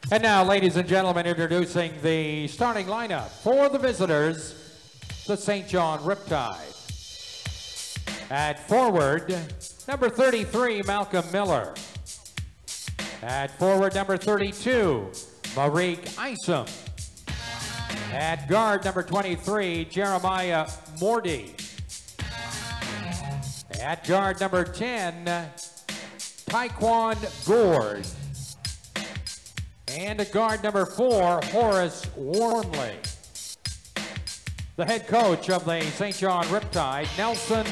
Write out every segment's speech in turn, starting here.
And now, ladies and gentlemen, introducing the starting lineup for the visitors, the St. John Riptide. At forward, number 33, Malcolm Miller. At forward, number 32, Marique Isom. At guard, number 23, Jeremiah Mordy. At guard, number 10, Taekwon Gord. And at guard number 4, Horace Wormley. The head coach of the St. John Riptide, Nelson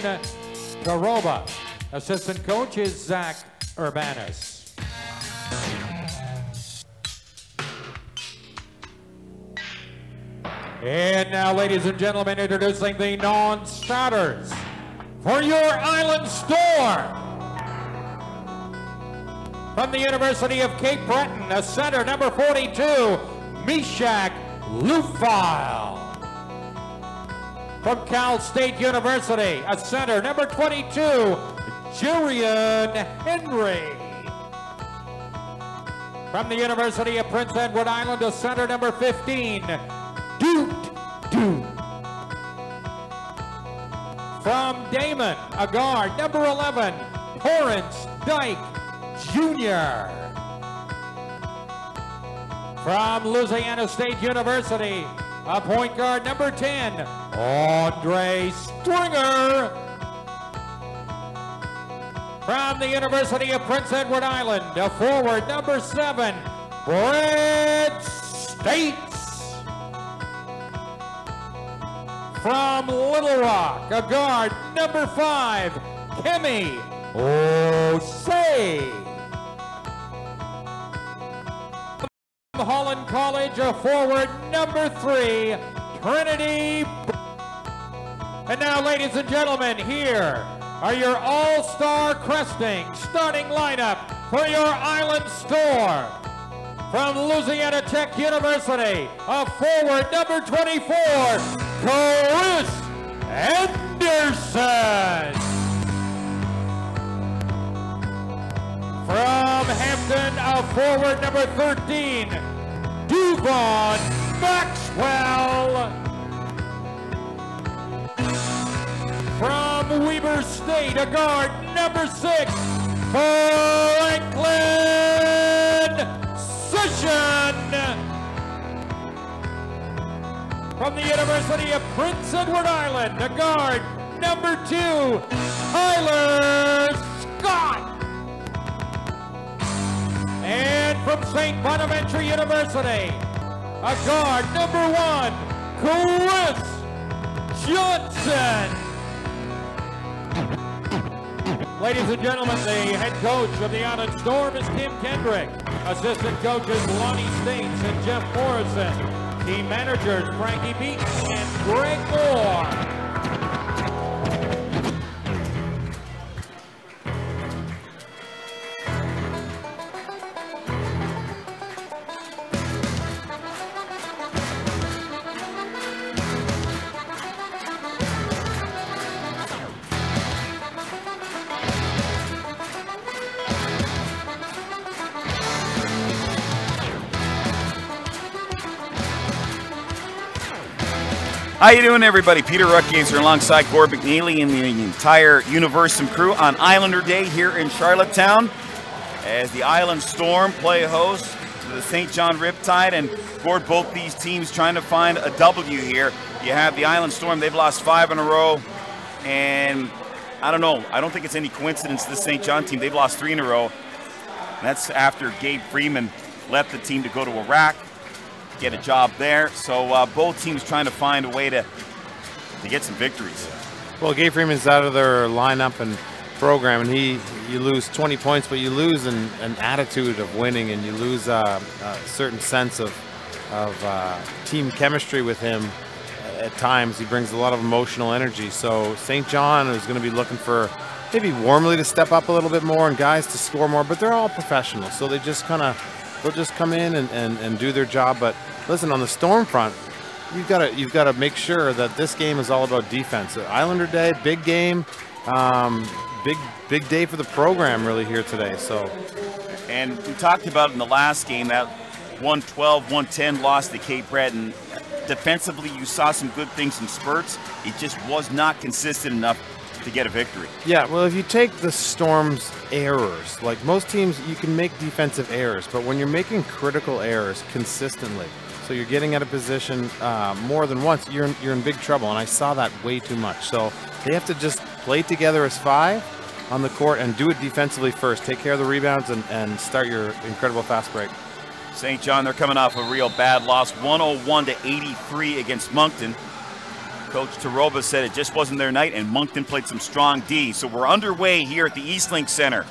Garoba. Assistant coach is Zach Urbanus. And now, ladies and gentlemen, introducing the non-starters for your Island Storm. From the University of Cape Breton, a center, number 42, Meshach Lufile. From Cal State University, a center, number 22, Julian Henry. From the University of Prince Edward Island, a center, number 15, Doot. From Damon, a guard, number 11, Torrance Dyke Jr. From Louisiana State University, a point guard, number 10, Andre Stringer. From the University of Prince Edward Island, a forward, number 7, Brett States. From Little Rock, a guard, number 5, Kemi Osei. From Holland College, a forward, number 3, Trinity. And now, ladies and gentlemen, here are your all-star cresting starting lineup for your Island Storm. From Louisiana Tech University, a forward, number 24, Chris Anderson. From Hampton, a forward, number 13, Duvon Maxwell. From Weber State, a guard, number 6, Franklin Session. From the University of Prince Edward Island, a guard, number 2, Tyler Scott. And from St. Bonaventure University, a guard, number 1, Chris Johnson. Ladies and gentlemen, the head coach of the Island Storm is Tim Kendrick. Assistant coaches Lonnie States and Jeff Morrison. Team managers Frankie Beaton and Greg Moore. How you doing, everybody? Peter Ruckgazer alongside Gord McNeely and the entire Universum crew on Islander Day here in Charlottetown as the Island Storm play host to the St. John Riptide. And Gord, both these teams trying to find a W here. You have the Island Storm, they've lost 5 in a row, and I don't know, I don't think it's any coincidence this St. John team, they've lost 3 in a row. And that's after Gabe Freeman left the team to go to Iraq, get a job there. So both teams trying to find a way to get some victories. Well, Gabe Freeman's out of their lineup and program, and you lose 20 points, but you lose an attitude of winning, and you lose a certain sense of team chemistry with him. At times, he brings a lot of emotional energy. So St. John is going to be looking for maybe Wormley to step up a little bit more and guys to score more, but they're all professionals, so they just kind of they'll just come in and do their job. But listen, on the Storm front, you've got to make sure that this game is all about defense. Islander Day, big game, big day for the program really here today. So, and we talked about in the last game that 112-110 loss to Cape Breton. Defensively, you saw some good things in spurts. It just was not consistent enough to get a victory. Yeah, well, if you take the Storm's errors, like most teams, you can make defensive errors, but when you're making critical errors consistently, so you're getting out of position more than once, you're in big trouble, and I saw that way too much. So they have to just play together as 5 on the court and do it defensively first. Take care of the rebounds and start your incredible fast break. St. John, they're coming off a real bad loss, 101-83 against Moncton. Coach Taroba said it just wasn't their night, and Moncton played some strong D. So we're underway here at the Eastlink Center.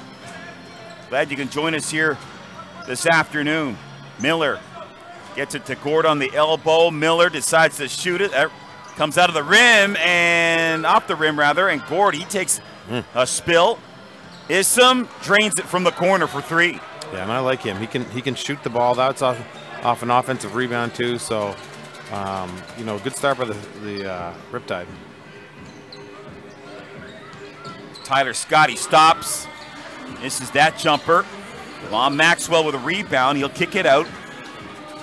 Glad you can join us here this afternoon. Miller gets it to Gord on the elbow. Miller decides to shoot it. That comes out of the rim, and off the rim rather, and Gord, he takes a spill. Issam drains it from the corner for 3. Yeah, and I like him. He can shoot the ball. That's off an offensive rebound too. So, you know, good start by the Riptide. Tyler Scott, he stops. Misses that jumper. Von Maxwell with a rebound. He'll kick it out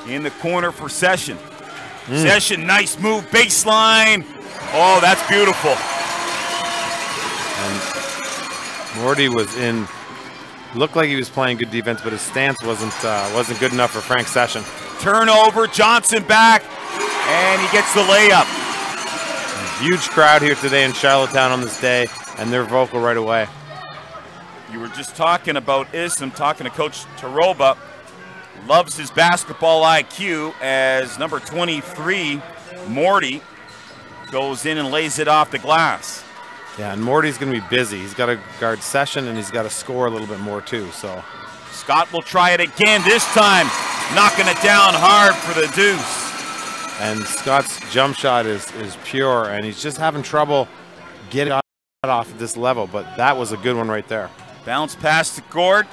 in the corner for Session. Session, nice move, baseline. Oh, that's beautiful. And Morty was in. Looked like he was playing good defense, but his stance wasn't good enough for Frank Session. Turnover, Johnson back, and he gets the layup. A huge crowd here today in Charlottetown on this day, and they're vocal right away. You were just talking about Issam, talking to Coach Taroba. Loves his basketball IQ as number 23, Morty, goes in and lays it off the glass. Yeah, and Morty's going to be busy. He's got to guard Session, and he's got to score a little bit more too. So Scott will try it again, this time knocking it down hard for the deuce. And Scott's jump shot is pure, and he's just having trouble getting off at this level, but that was a good one right there. Bounce pass to Gord.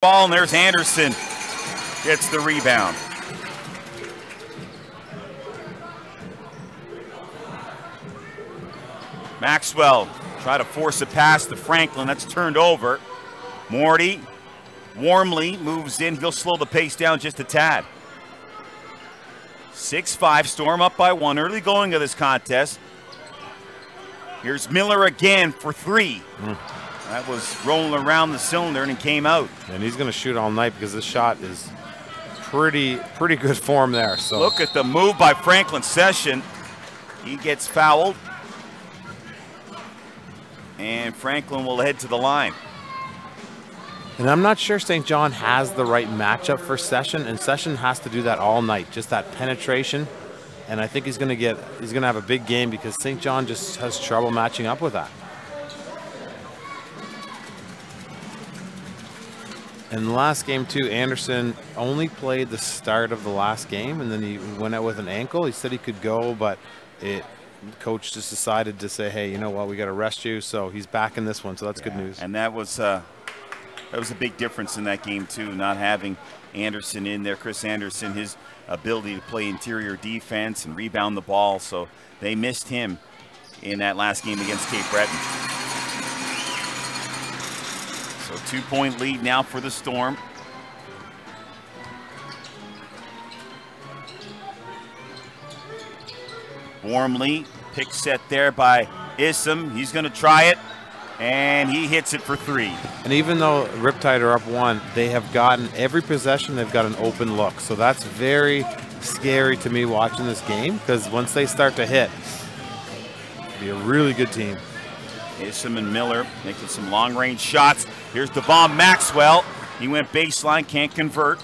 Ball, and there's Anderson. Gets the rebound. Maxwell try to force a pass to Franklin. That's turned over. Morty warmly moves in. He'll slow the pace down just a tad. 6-5, Storm up by 1. Early going of this contest. Here's Miller again for 3. That was rolling around the cylinder and it came out. And he's going to shoot all night because this shot is pretty good form there. So look at the move by Franklin Session. He gets fouled. And Franklin will head to the line. And I'm not sure St. John has the right matchup for Session, and Session has to do that all night, just that penetration. And I think he's going to have a big game because St. John just has trouble matching up with that. In the last game too, Anderson only played the start of the last game, and then he went out with an ankle. He said he could go, but the coach just decided to say, hey, you know what, we got to rest you. So he's back in this one, so that's good news. And that was a big difference in that game too, not having Anderson in there. Chris Anderson, his ability to play interior defense and rebound the ball, so they missed him in that last game against Cape Breton. So 2-point lead now for the Storm. Warmly, pick set there by Issam. He's going to try it, and he hits it for 3. And even though Riptide are up 1, they have gotten every possession, they've got an open look. So that's very scary to me watching this game, because once they start to hit, it'll be a really good team. Issam and Miller making some long-range shots. Here's Devon Maxwell. He went baseline, can't convert.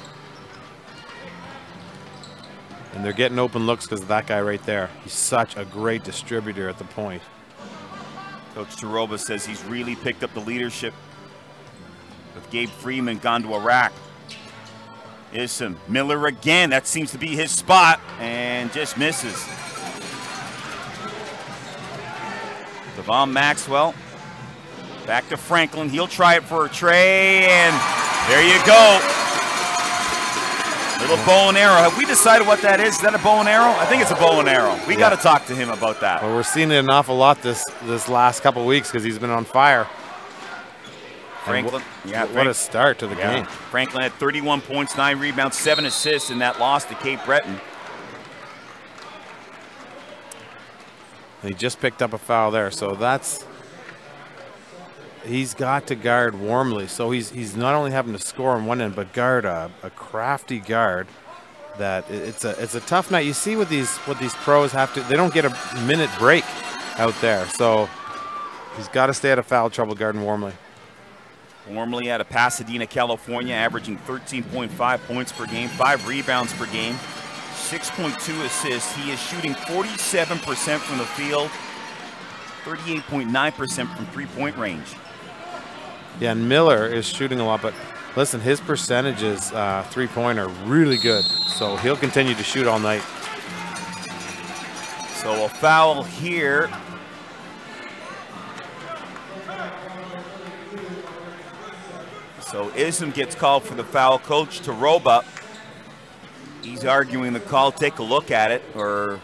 And they're getting open looks because of that guy right there. He's such a great distributor at the point. Coach Taroba says he's really picked up the leadership with Gabe Freeman gone to Iraq. Issam, Miller again. That seems to be his spot and just misses. Devon Maxwell back to Franklin. He'll try it for a tray, and there you go. Little bow and arrow. Have we decided what that is? Is that a bow and arrow? I think it's a bow and arrow. We got to talk to him about that. Well, we're seeing it an awful lot this last couple weeks because he's been on fire. Franklin, what a start to the game. Franklin had 31 points, 9 rebounds, 7 assists in that loss to Cape Breton. And he just picked up a foul there, so he's got to guard warmly. So he's not only having to score on one end, but guard a crafty guard. That it's a tough night. You see what these pros have to. They don't get a minute break out there, so he's got to stay out of foul trouble guarding warmly. Warmly out of Pasadena, California, averaging 13.5 points per game, 5 rebounds per game, 6.2 assists. He is shooting 47% from the field, 38.9% from three-point range. Yeah, and Miller is shooting a lot, but listen, his percentages, three-point, are really good. So he'll continue to shoot all night. So a foul here. So Ism gets called for the foul. Coach Taroba, he's arguing the call. Take a look at it. Or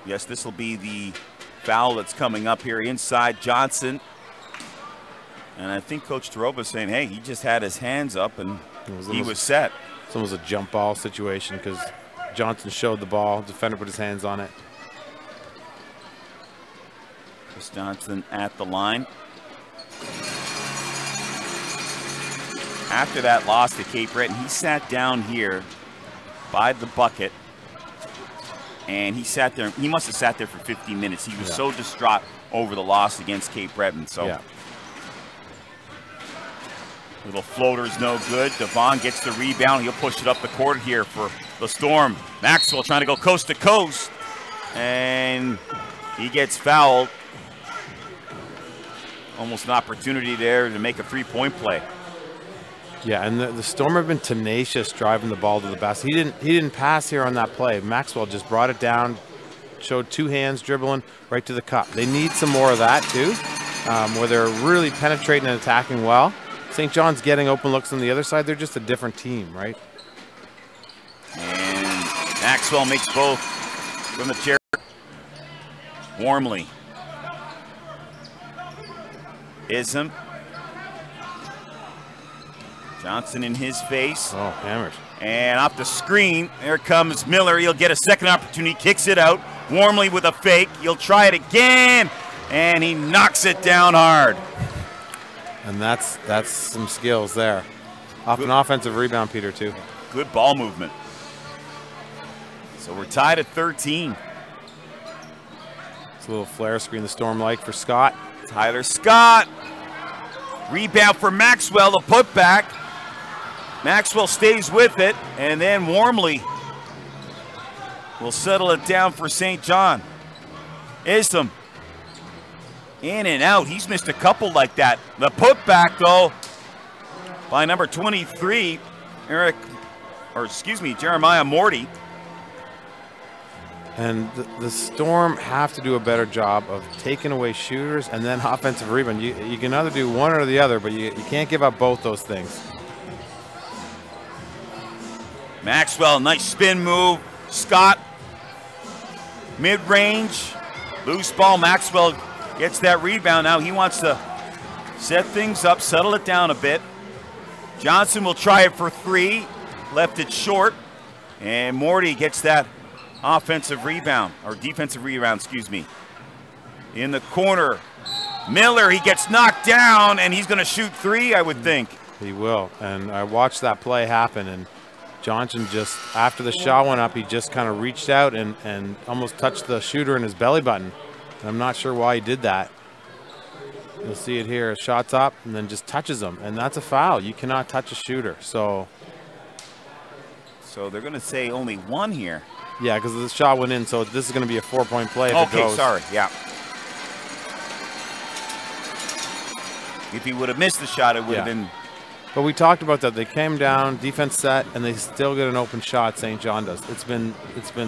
yes, this will be the foul that's coming up here inside Johnson. And I think Coach Taroba is saying, hey, he just had his hands up and he was set. It's almost a jump ball situation because Johnson showed the ball. Defender put his hands on it. Chris Johnson at the line. After that loss to Cape Breton, he sat down here by the bucket, and he sat there. He must have sat there for 15 minutes. He was so distraught over the loss against Cape Breton. So little floater's no good. Devon gets the rebound. He'll push it up the court here for the Storm. Maxwell trying to go coast to coast, and he gets fouled. Almost an opportunity there to make a three-point play. Yeah, and the Storm have been tenacious driving the ball to the basket. He didn't pass here on that play. Maxwell just brought it down, showed 2 hands dribbling right to the cup. They need some more of that too, where they're really penetrating and attacking well. St. John's getting open looks on the other side. They're just a different team, right? And Maxwell makes both from the chair. Warmly. Ism. Johnson in his face. Oh, hammered. And off the screen, there comes Miller. He'll get a second opportunity, kicks it out. Warmly with a fake. He'll try it again, and he knocks it down hard. And that's some skills there. Off an offensive rebound, Peter, too. Good ball movement. So we're tied at 13. It's a little flare screen the Storm like for Scott. Tyler Scott. Rebound for Maxwell, the putback. Maxwell stays with it, and then Warmly will settle it down for St. John. Ism in and out. He's missed a couple like that. The putback, though, by number 23, Jeremiah Morty. And the Storm have to do a better job of taking away shooters and then offensive rebound. You can either do one or the other, but you can't give up both those things. Maxwell, nice spin move. Scott, mid-range, loose ball. Maxwell gets that rebound. Now he wants to set things up, settle it down a bit. Johnson will try it for 3, left it short, and Morty gets that offensive rebound, or defensive rebound, excuse me. In the corner, Miller, he gets knocked down, and he's going to shoot 3, I would think. He will, and I watched that play happen, and Johnson just, after the shot went up, he just kind of reached out and almost touched the shooter in his belly button. And I'm not sure why he did that. You'll see it here, shots up, and then just touches him, and that's a foul. You cannot touch a shooter, so they're going to say only 1 here. Yeah, because the shot went in, so this is going to be a 4-point play if it goes. Sorry, yeah. If he would have missed the shot, it would have been. But we talked about that. They came down, defense set, and they still get an open shot. St. John does. It's been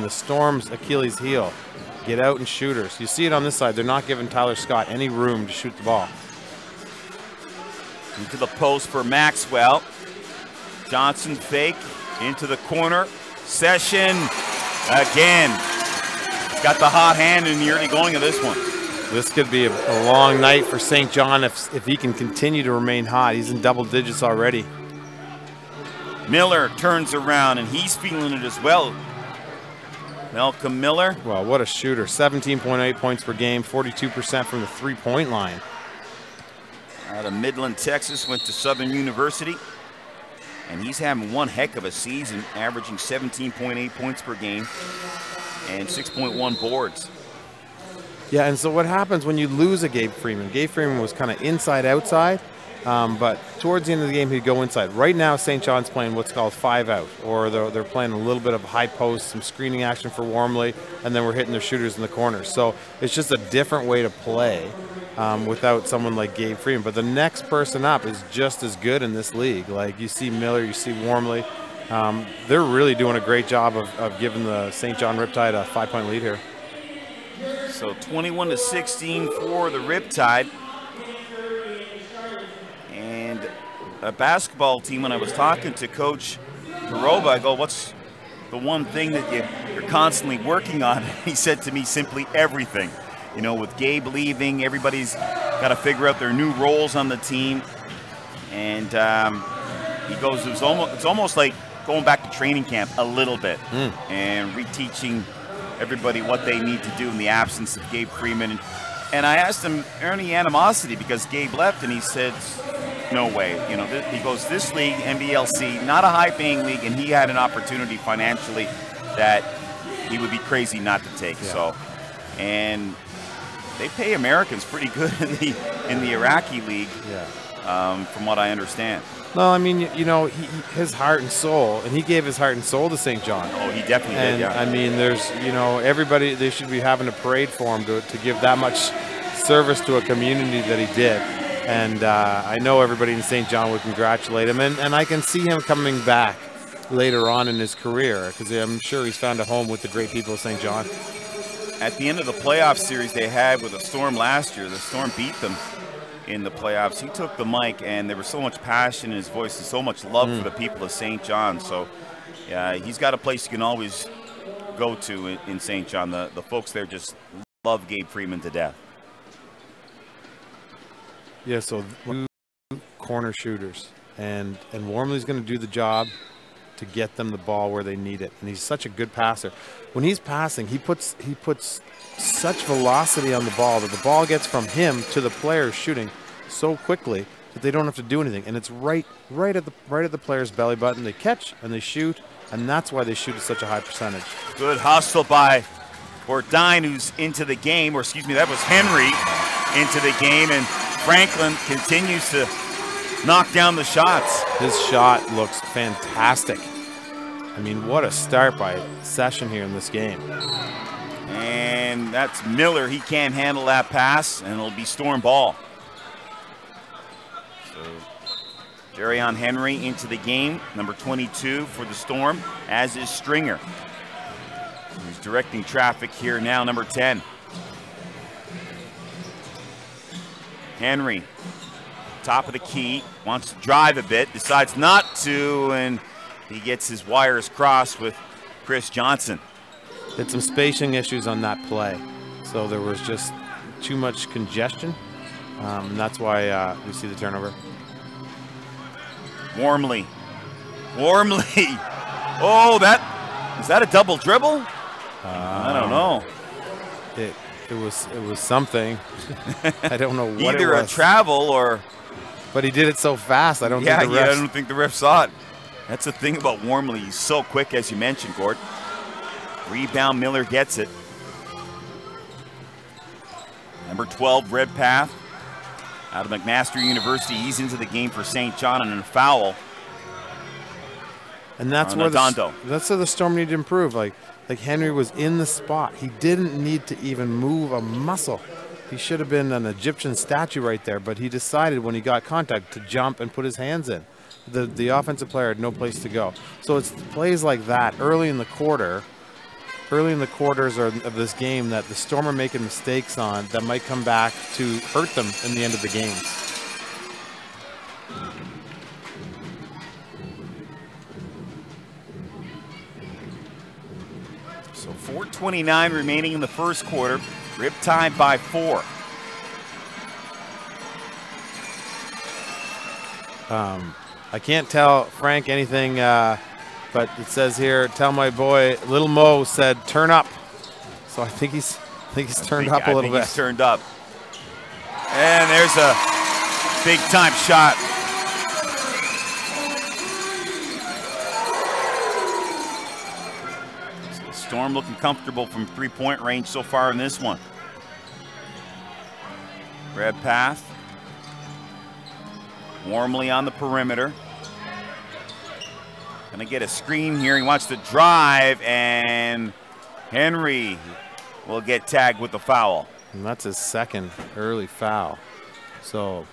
the Storm's Achilles heel. Get out and shooters. You see it on this side. They're not giving Tyler Scott any room to shoot the ball. Into the post for Maxwell. Johnson fake into the corner. Session again. He's got the hot hand in the early going of this one. This could be a long night for St. John if he can continue to remain hot. He's in double digits already. Miller turns around, and he's feeling it as well. Malcolm Miller. Well, what a shooter. 17.8 points per game, 42% from the three-point line. Out of Midland, Texas, went to Southern University. And he's having one heck of a season, averaging 17.8 points per game and 6.1 boards. Yeah, and so what happens when you lose a Gabe Freeman? Gabe Freeman was kind of inside-outside, but towards the end of the game, he'd go inside. Right now, St. John's playing what's called 5-out, or they're playing a little bit of high post, some screening action for Wormley, and then we're hitting their shooters in the corners. So it's just a different way to play without someone like Gabe Freeman. But the next person up is just as good in this league. Like, you see Miller, you see Wormley. They're really doing a great job of giving the St. John Riptide a 5-point lead here. So 21-16 for the Riptide. And a basketball team, when I was talking to Coach Garoba, I go, what's the one thing that you're constantly working on? He said to me, simply everything. You know, with Gabe leaving, everybody's got to figure out their new roles on the team. And he goes, it's almost like going back to training camp a little bit and reteaching everybody what they need to do in the absence of Gabe Freeman. And I asked him, any animosity because Gabe left, and he said, no way. You know, he goes, this league, NBLC, not a high-paying league, and he had an opportunity financially that he would be crazy not to take. Yeah. So, and they pay Americans pretty good in the Iraqi league, from what I understand. No, I mean, you know, his heart and soul, and he gave his heart and soul to St. John. Oh, he definitely did, yeah. I mean, there's, you know, everybody, they should be having a parade for him to give that much service to a community that he did. And I know everybody in St. John would congratulate him, and I can see him coming back later on in his career, because I'm sure he's found a home with the great people of St. John. At the end of the playoff series they had with the Storm last year, the Storm beat them in the playoffs. He took the mic, and there was so much passion in his voice and so much love for the people of St. John. So, yeah, he's got a place you can always go to in St. John. The folks there just love Gabe Freeman to death. Yeah, so two corner shooters, and Wormley's going to do the job to get them the ball where they need it. And he's such a good passer. When he's passing, he puts such velocity on the ball that the ball gets from him to the players shooting so quickly that they don't have to do anything. And it's right at the player's belly button. They catch and they shoot, and that's why they shoot at such a high percentage. Good hustle by Bourdin, who's into the game, or excuse me, that was Henry into the game, and Franklin continues to knock down the shots. His shot looks fantastic. I mean, what a start by Session here in this game. And that's Miller. He can't handle that pass, and it'll be Storm ball. So Jerion Henry into the game, number 22 for the Storm, as is Stringer. He's directing traffic here now, number 10. Henry, top of the key, wants to drive a bit, decides not to, and he gets his wires crossed with Chris Johnson. Had some spacing issues on that play, so there was just too much congestion, and that's why we see the turnover. Wormley. Oh, is that a double dribble? I don't know. It was something. I don't know what it was. Either a travel or. But he did it so fast. I don't think the refs. I don't think the ref saw it. That's the thing about Wormley. He's so quick, as you mentioned, Gord. Rebound, Miller gets it. Number 12, Redpath, out of McMaster University. He's into the game for St. John, and a foul. And that's where the Storm need to improve. Like Henry was in the spot. He didn't need to even move a muscle. He should have been an Egyptian statue right there, but he decided when he got contact to jump and put his hands in. The offensive player had no place to go. So it's plays like that early in the quarters of this game that the Storm are making mistakes on that might come back to hurt them in the end of the games. So 4:29 remaining in the first quarter. Riptide by 4. I can't tell Frank anything, but it says here, tell my boy, Little Mo said, turn up. So I think he's turned up a little bit. He's turned up. And there's a big time shot. So the Storm looking comfortable from 3-point range so far in this one. Red path. Warmly on the perimeter. Gonna get a screen here. He wants to drive, and Henry will get tagged with the foul. And that's his second early foul. So,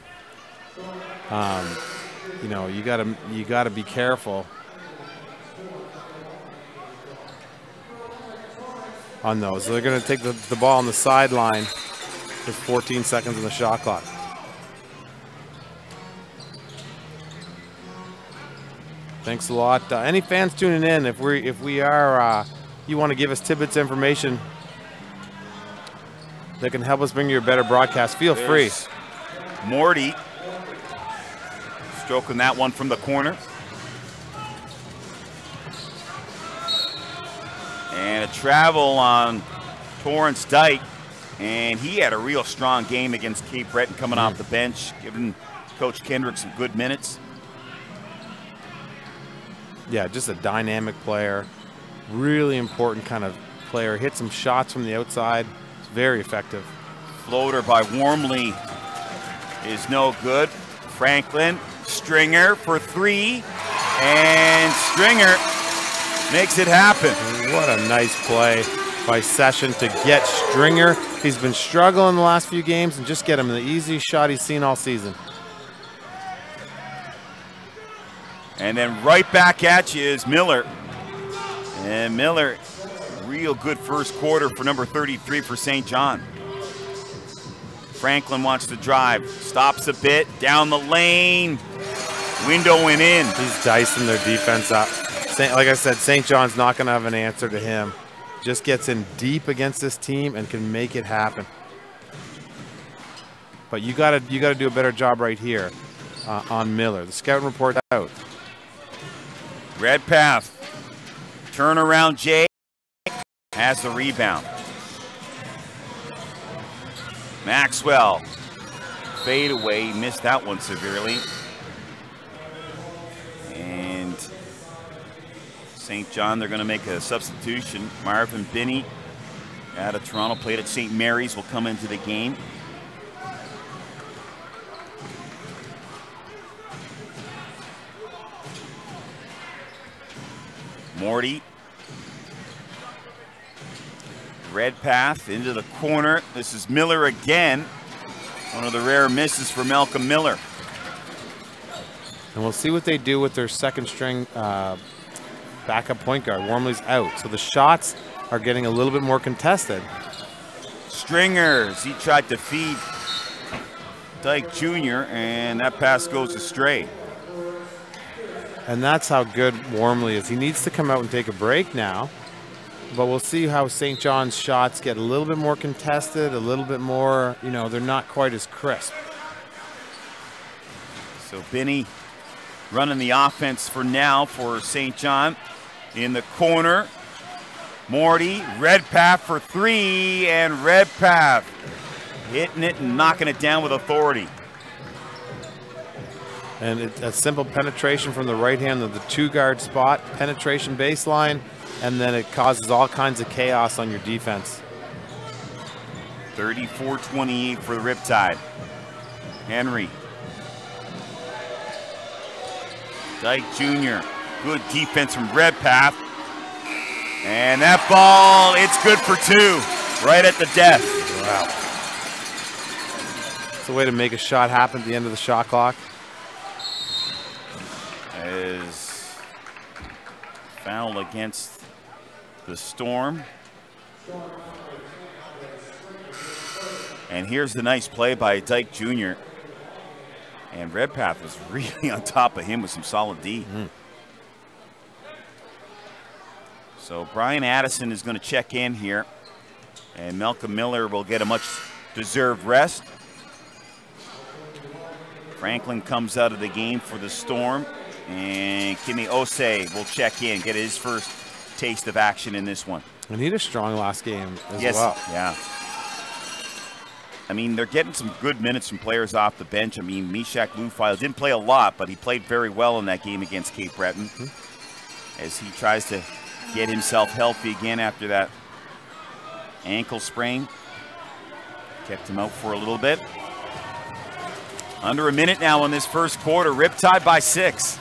you know, you gotta be careful on those. So they're gonna take the ball on the sideline with 14 seconds on the shot clock. Thanks a lot. Any fans tuning in, if we are, you want to give us tidbits information that can help us bring you a better broadcast, feel free. Morty stroking that one from the corner. And a travel on Torrance Dyke, and he had a real strong game against Cape Breton coming off the bench, giving Coach Kendrick some good minutes. Yeah, just a dynamic player, really important kind of player. Hit some shots from the outside. It's very effective. Floater by Wormley is no good. Franklin, Stringer for three, and Stringer makes it happen. What a nice play by Session to get Stringer. He's been struggling the last few games, and just get him the easiest shot he's seen all season. And then right back at you is Miller. And Miller, real good first quarter for number 33 for St. John. Franklin wants to drive, stops a bit, down the lane, window and in. He's dicing their defense up. Like I said, St. John's not going to have an answer to him. Just gets in deep against this team and can make it happen. But you got to do a better job right here on Miller. The scouting report out. Red path. Turnaround Jay has the rebound. Maxwell. Fade away. Missed that one severely. And St. John, they're going to make a substitution. Marvin Binney out of Toronto, played at St. Mary's, will come into the game. Morty. Red path into the corner. This is Miller again. One of the rare misses for Malcolm Miller. And we'll see what they do with their second string backup point guard. Wormley's out. So the shots are getting a little bit more contested. Stringers. He tried to feed Dyke Jr. and that pass goes astray. And that's how good Wormley is. He needs to come out and take a break now. But we'll see how St. John's shots get a little bit more contested, a little bit more, you know, they're not quite as crisp. So Binney running the offense for now for St. John. In the corner, Morty, red path for three, and red path hitting it and knocking it down with authority. And a simple penetration from the right hand of the two-guard spot, penetration baseline, and then it causes all kinds of chaos on your defense. 34-28 for the Riptide. Henry. Dyke Jr., good defense from red path. And that ball, it's good for two, right at the death. Wow. It's a way to make a shot happen at the end of the shot clock. Is foul against the Storm. And here's the nice play by Dyke Jr. And Redpath was really on top of him with some solid D. So Brian Addison is going to check in here. And Malcolm Miller will get a much deserved rest. Franklin comes out of the game for the Storm, and Kimi Osei will check in, get his first taste of action in this one. And he had a strong last game as yes, well. Yeah. I mean, they're getting some good minutes from players off the bench. I mean, Meshach Lufile didn't play a lot, but he played very well in that game against Cape Breton as he tries to get himself healthy again after that ankle sprain. Kept him out for a little bit. Under a minute now in this first quarter. Riptide by 6.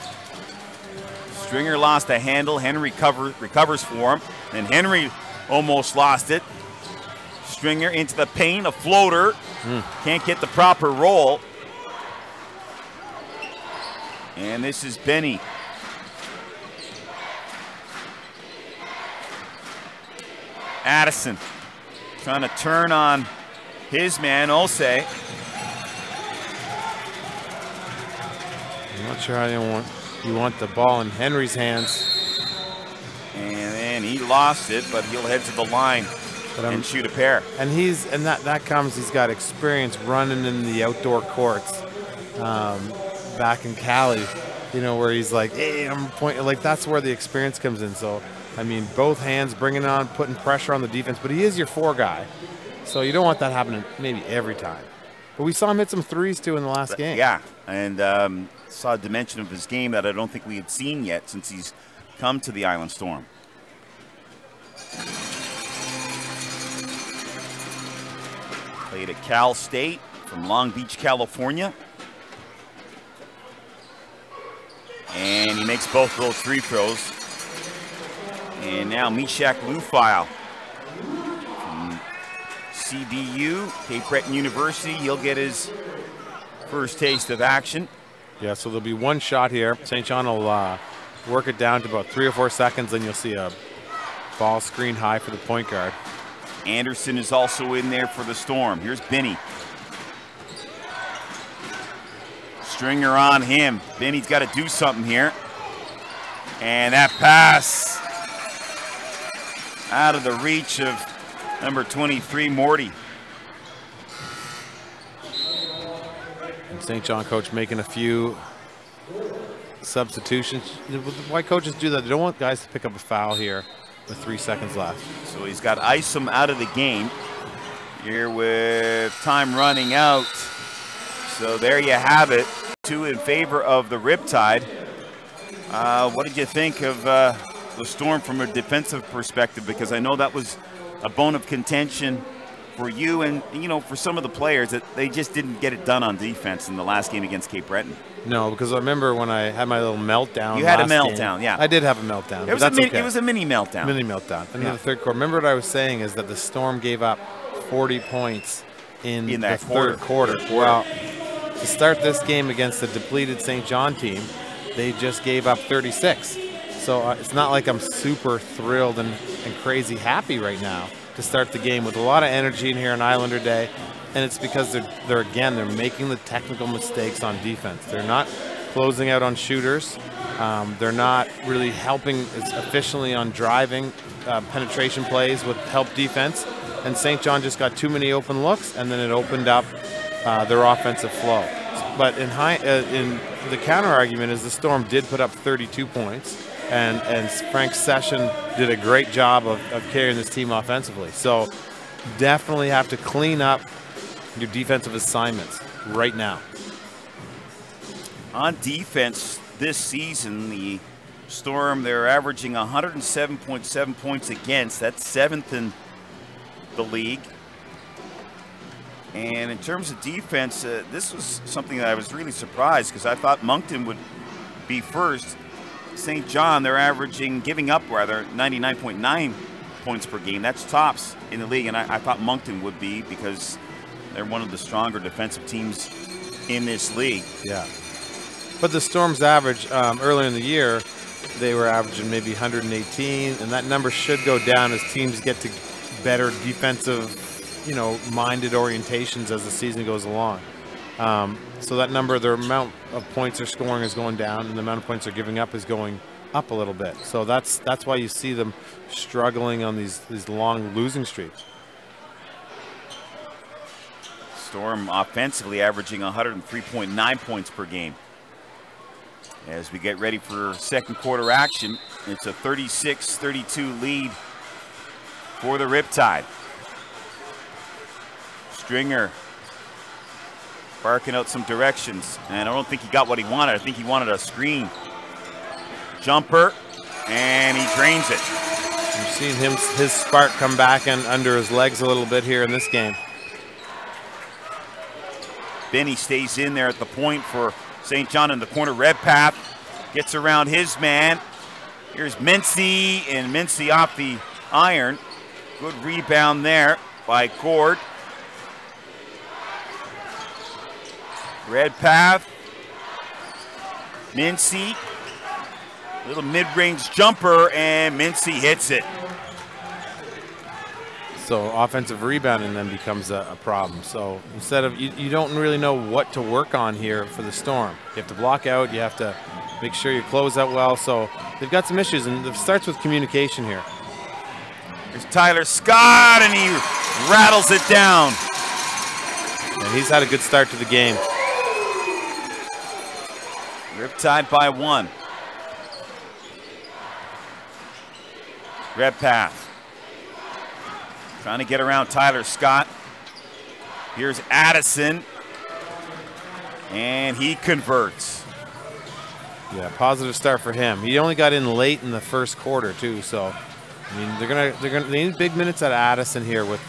Stringer lost a handle. Henry recovers for him. And Henry almost lost it. Stringer into the paint, a floater. Can't get the proper roll. And this is Benny. Addison trying to turn on his man, Osei. I'm not sure how you want the ball in Henry's hands. And then he lost it, but he'll head to the line and shoot a pair. And that comes, he's got experience running in the outdoor courts back in Cali, you know, where he's like, hey, I'm pointing, like that's where the experience comes in. So, I mean, both hands bringing on, putting pressure on the defense, but he is your 4 guy. So you don't want that happening maybe every time. But we saw him hit some threes too in the last game. Yeah, and saw a dimension of his game that I don't think we had seen yet since he's come to the Island Storm. Played at Cal State from Long Beach, California. And he makes both of those free throws. And now Meshach Lufile from CBU, Cape Breton University. He'll get his first taste of action. Yeah, so there'll be one shot here. St. John will work it down to about 3 or 4 seconds, then you'll see a ball screen high for the point guard. Anderson is also in there for the Storm. Here's Benny. Stringer on him. Benny's got to do something here. And that pass out of the reach of number 23, Morty. And St. John coach making a few substitutions. Why coaches do that? They don't want guys to pick up a foul here with 3 seconds left. So he's got Isom out of the game here with time running out. So there you have it. 2 in favor of the Riptide. What did you think of the Storm from a defensive perspective? Because I know that was a bone of contention for you and, you know, for some of the players that they just didn't get it done on defense in the last game against Cape Breton. No, because I remember when I had my little meltdown. You had a meltdown, yeah. I did have a meltdown. It was a mini meltdown. Mini meltdown. And in the third quarter, remember what I was saying is that the Storm gave up 40 points in the third quarter. Well, to start this game against the depleted St. John team, they just gave up 36. So it's not like I'm super thrilled and crazy happy right now to start the game with a lot of energy in here on Islander Day. And it's because they're making the technical mistakes on defense. They're not closing out on shooters. They're not really helping as efficiently on driving penetration plays with help defense. And St. John just got too many open looks, and then it opened up their offensive flow. But in the counter argument is the Storm did put up 32 points, and Frank Session did a great job of carrying this team offensively. So definitely have to clean up your defensive assignments right now. On defense this season, the Storm, they're averaging 107.7 points against. That's 7th in the league. And in terms of defense, this was something that I was really surprised because I thought Moncton would be first. St. John, they're giving up 99.9 points per game. That's tops in the league, and I thought Moncton would be because they're one of the stronger defensive teams in this league. Yeah. But the Storm's average earlier in the year, they were averaging maybe 118, and that number should go down as teams get to better defensive, minded orientations as the season goes along. So that number, the amount of points they're scoring is going down, and the amount of points they're giving up is going up a little bit. So that's why you see them struggling on these long losing streaks. Storm offensively averaging 103.9 points per game. As we get ready for second quarter action, it's a 36-32 lead for the Riptide. Stringer barking out some directions, and I don't think he got what he wanted. I think he wanted a screen. Jumper, and he drains it. You've seen his spark come back and under his legs a little bit here in this game. Benny stays in there at the point for St. John in the corner. Redpath gets around his man. Here's Mincy, and Mincy off the iron. Good rebound there by Gord. Redpath, Mincy, little mid-range jumper, and Mincy hits it. So offensive rebounding then becomes a problem. So instead of, you don't really know what to work on here for the Storm. You have to block out, you have to make sure you close out well. So they've got some issues, and it starts with communication here. Here's Tyler Scott, and he rattles it down. And he's had a good start to the game. Riptide by 1. Redpath trying to get around Tyler Scott. Here's Addison, and he converts. Yeah, positive start for him. He only got in late in the first quarter too, so I mean they need big minutes out of Addison here. With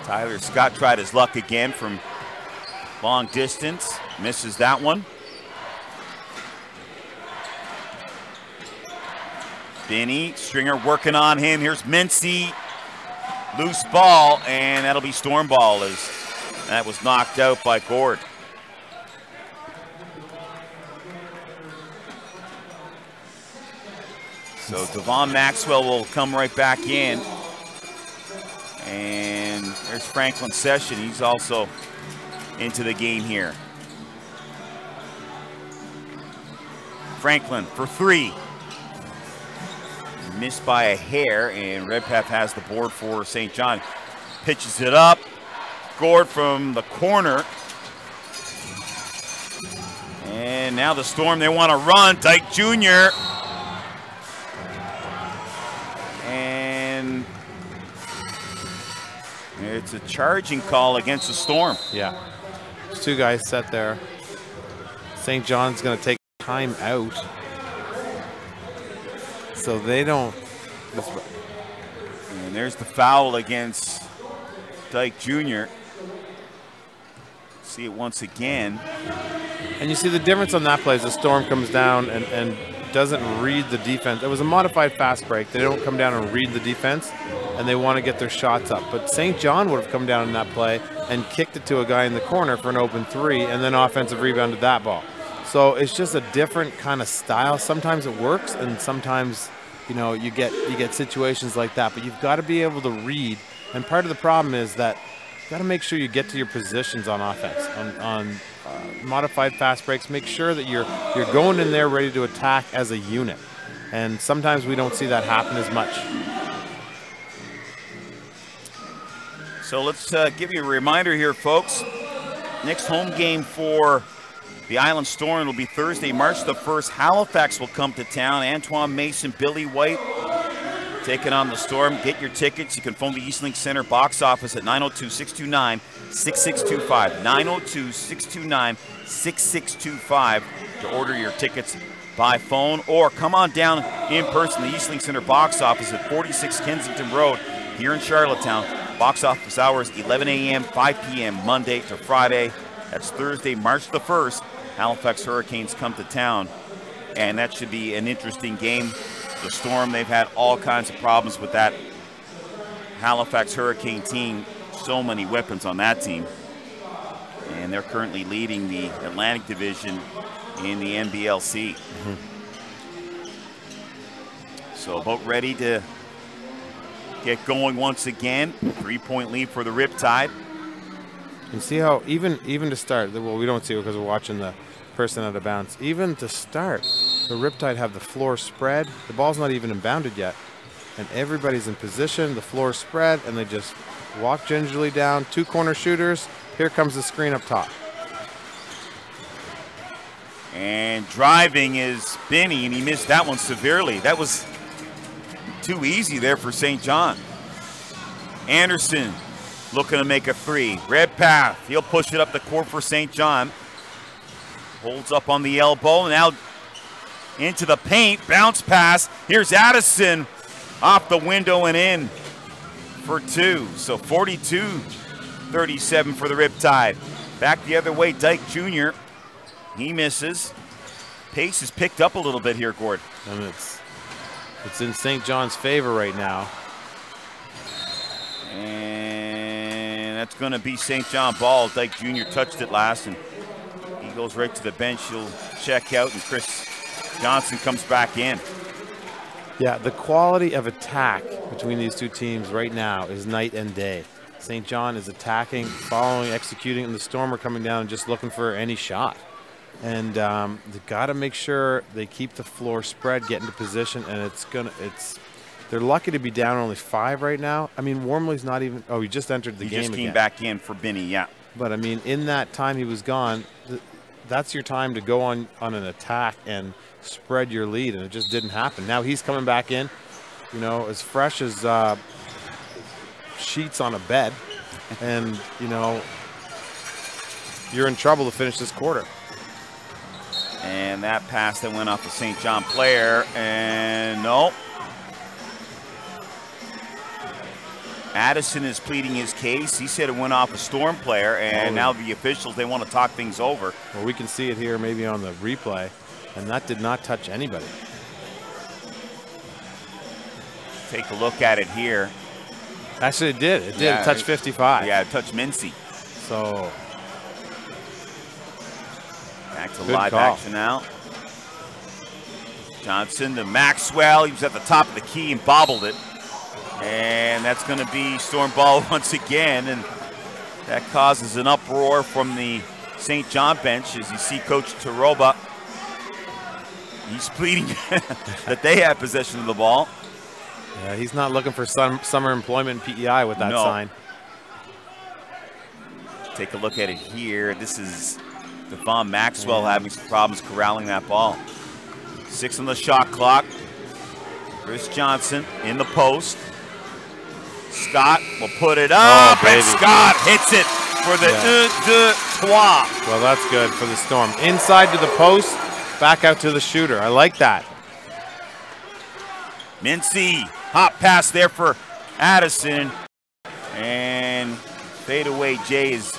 Tyler Scott tried his luck again from long distance, misses that one. Benny, Stringer working on him. Here's Mincy, loose ball, and that'll be Storm ball as that was knocked out by Gord. So Devon Maxwell will come right back in. And there's Franklin Session. He's also into the game here. Franklin for 3. Missed by a hair, and Redpath has the board for St. John. Pitches it up. Gord from the corner. And now the Storm, they want to run. Dyke Jr. And it's a charging call against the Storm. Yeah, there's 2 guys set there. St. John's going to take time out. So they don't. And there's the foul against Dyke Jr. See it once again. And you see the difference on that play as the Storm comes down and doesn't read the defense. It was a modified fast break. They don't come down and read the defense, and they want to get their shots up. But St. John would have come down in that play and kicked it to a guy in the corner for an open 3, and then offensive rebounded that ball. So it's just a different kind of style. Sometimes it works, and sometimes, you know, you get situations like that. But you've got to be able to read. And part of the problem is that you've got to make sure you get to your positions on offense. On modified fast breaks, make sure that you're going in there ready to attack as a unit. And sometimes we don't see that happen as much. So let's give you a reminder here, folks. Next home game for the Island Storm will be Thursday, March the 1st. Halifax will come to town. Antoine Mason, Billy White taking on the Storm. Get your tickets. You can phone the Eastlink Center box office at 902-629-6625. 902-629-6625 to order your tickets by phone, or come on down in person. The Eastlink Center box office at 46 Kensington Road here in Charlottetown. Box office hours 11 a.m., 5 p.m. Monday to Friday. That's Thursday, March the 1st. Halifax Hurricanes come to town, and that should be an interesting game. The Storm, they've had all kinds of problems with that Halifax Hurricane team. So many weapons on that team. And they're currently leading the Atlantic Division in the NBLC. So about ready to get going once again. 3-point lead for the Riptide. You see how even to start, well, we don't see it because we're watching the person out of bounds. Even to start, the Riptide have the floor spread. The ball's not even inbounded yet. and everybody's in position, the floor spread, and they just walk gingerly down. 2 corner shooters. Here comes the screen up top. And driving is Binney, and he missed that one severely. That was too easy there for St. John. Anderson looking to make a 3. Redpath, he'll push it up the court for St. John. Holds up on the elbow, now into the paint, bounce pass. Here's Addison off the window and in for 2. So 42-37 for the Riptide. Back the other way, Dyke Jr. He misses. Pace is picked up a little bit here, Gord. And it's in St. John's favor right now. And that's going to be St. John ball. Dyke Jr. touched it last, and he goes right to the bench. He'll check out, and Chris Johnson comes back in. Yeah, the quality of attack between these two teams right now is night and day. St. John is attacking, following, executing, and the Storm are coming down and just looking for any shot. And they've got to make sure they keep the floor spread, get into position, and they're lucky to be down only 5 right now. I mean, Wormley's not even, oh, he just entered the game again. He just came back in for Binney, yeah. But I mean, in that time he was gone, that's your time to go on an attack and spread your lead, and it just didn't happen. Now he's coming back in, you know, as fresh as sheets on a bed, and, you know, you're in trouble to finish this quarter. And that pass that went off the St. John player, and no. Addison is pleading his case. He said it went off a Storm player, and now the officials, they want to talk things over. Well, we can see it here maybe on the replay, and that did not touch anybody. Take a look at it here. Actually, it did. It did. Yeah, it touched 55. Yeah, it touched Mincy. So back to live action now. Johnson to Maxwell. He was at the top of the key and bobbled it. And that's going to be Storm ball once again. And that causes an uproar from the St. John bench as you see Coach Taroba. He's pleading that they have possession of the ball. Yeah, he's not looking for summer employment in PEI with that sign. Take a look at it here. This is Devon Maxwell having some problems corralling that ball. 6 on the shot clock. Chris Johnson in the post. Scott will put it up, and Scott hits it for the 2-2. Well, that's good for the Storm. Inside to the post, back out to the shooter. I like that. Mincy, hot pass there for Addison. And fadeaway Jay is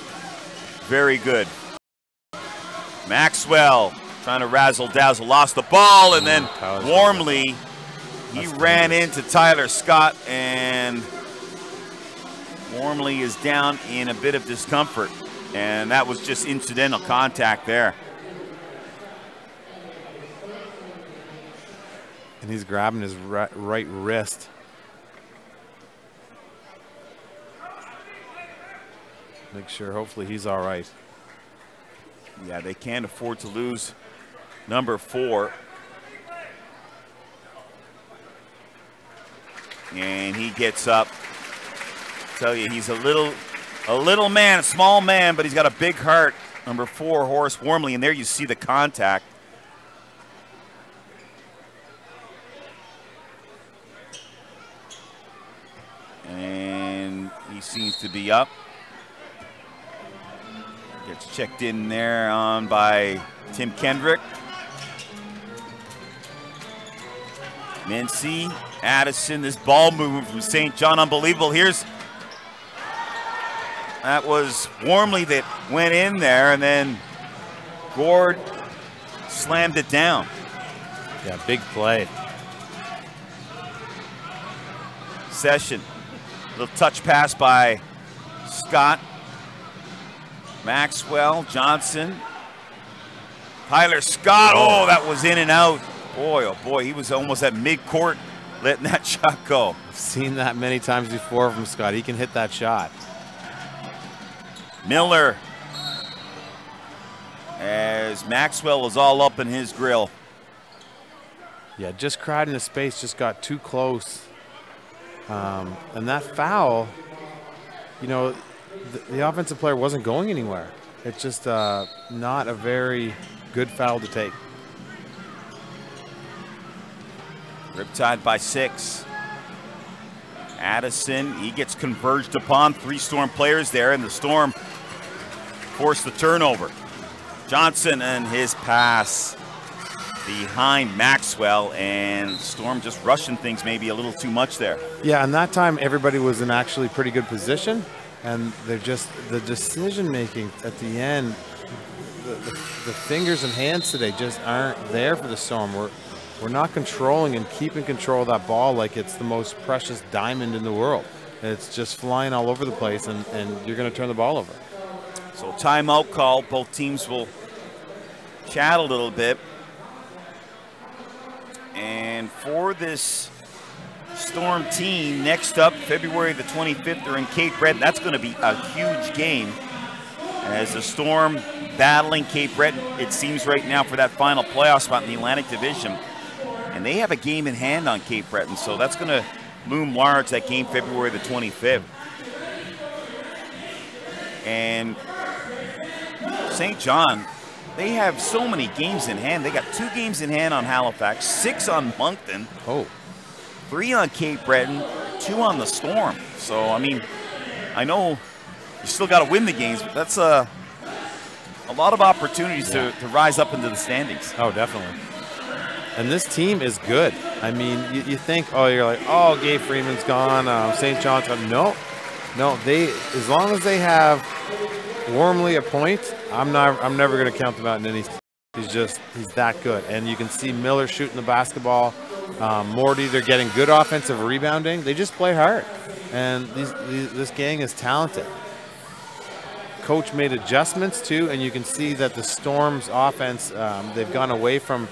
very good. Maxwell trying to razzle-dazzle, lost the ball, and then Warmly, he ran into Tyler Scott, and Warmly is down in a bit of discomfort, and that was just incidental contact there. And he's grabbing his right wrist. Make sure, hopefully he's all right. Yeah, they can't afford to lose number 4. And he gets up. Tell you, he's a little man, a small man, but he's got a big heart. Number 4, Horace Warmly, and there you see the contact. And he seems to be up. Gets checked in there on by Tim Kendrick. Mincy, Addison, this ball movement from St. John, unbelievable. That was Warmly that went in there, and then Gord slammed it down. Yeah, big play. Session, little touch pass by Scott. Maxwell, Johnson, Tyler Scott. Oh, that was in and out. Boy, oh boy, he was almost at mid-court letting that shot go. I've seen that many times before from Scott. He can hit that shot. Miller, as Maxwell was all up in his grill. Yeah, just crowding the space, just got too close And that foul, you know, the offensive player wasn't going anywhere. It's just not a very good foul to take. Riptide by 6. Addison, he gets converged upon. 3 Storm players there, and the Storm force the turnover. Johnson and his pass behind Maxwell, and Storm just rushing things maybe a little too much there. Yeah, and that time everybody was in actually pretty good position, and they're just, the decision making at the end, the fingers and hands today just aren't there for the Storm. We're not controlling and keeping control of that ball like it's the most precious diamond in the world. It's just flying all over the place, and you're going to turn the ball over. So timeout call. Both teams will chat a little bit. And for this Storm team, next up, February the 25th, they're in Cape Breton. That's going to be a huge game as the Storm battling Cape Breton, it seems right now, for that final playoff spot in the Atlantic Division. And they have a game in hand on Cape Breton, so that's going to loom large, that game February the 25th. And St. John, they have so many games in hand. They got 2 games in hand on Halifax, 6 on Moncton, 3 on Cape Breton, 2 on the Storm. So, I mean, I know you still got to win the games, but that's a lot of opportunities to rise up into the standings. Oh, definitely. And this team is good. I mean, you think, oh, you're like, oh, Gabe Freeman's gone, St. John's gone. No, they, as long as they have Wormley a point, I'm never going to count them out in any. He's that good. And you can see Miller shooting the basketball. Morty, they're getting good offensive rebounding. They just play hard. And this gang is talented. Coach made adjustments too, and you can see that the Storm's offense, they've gone away from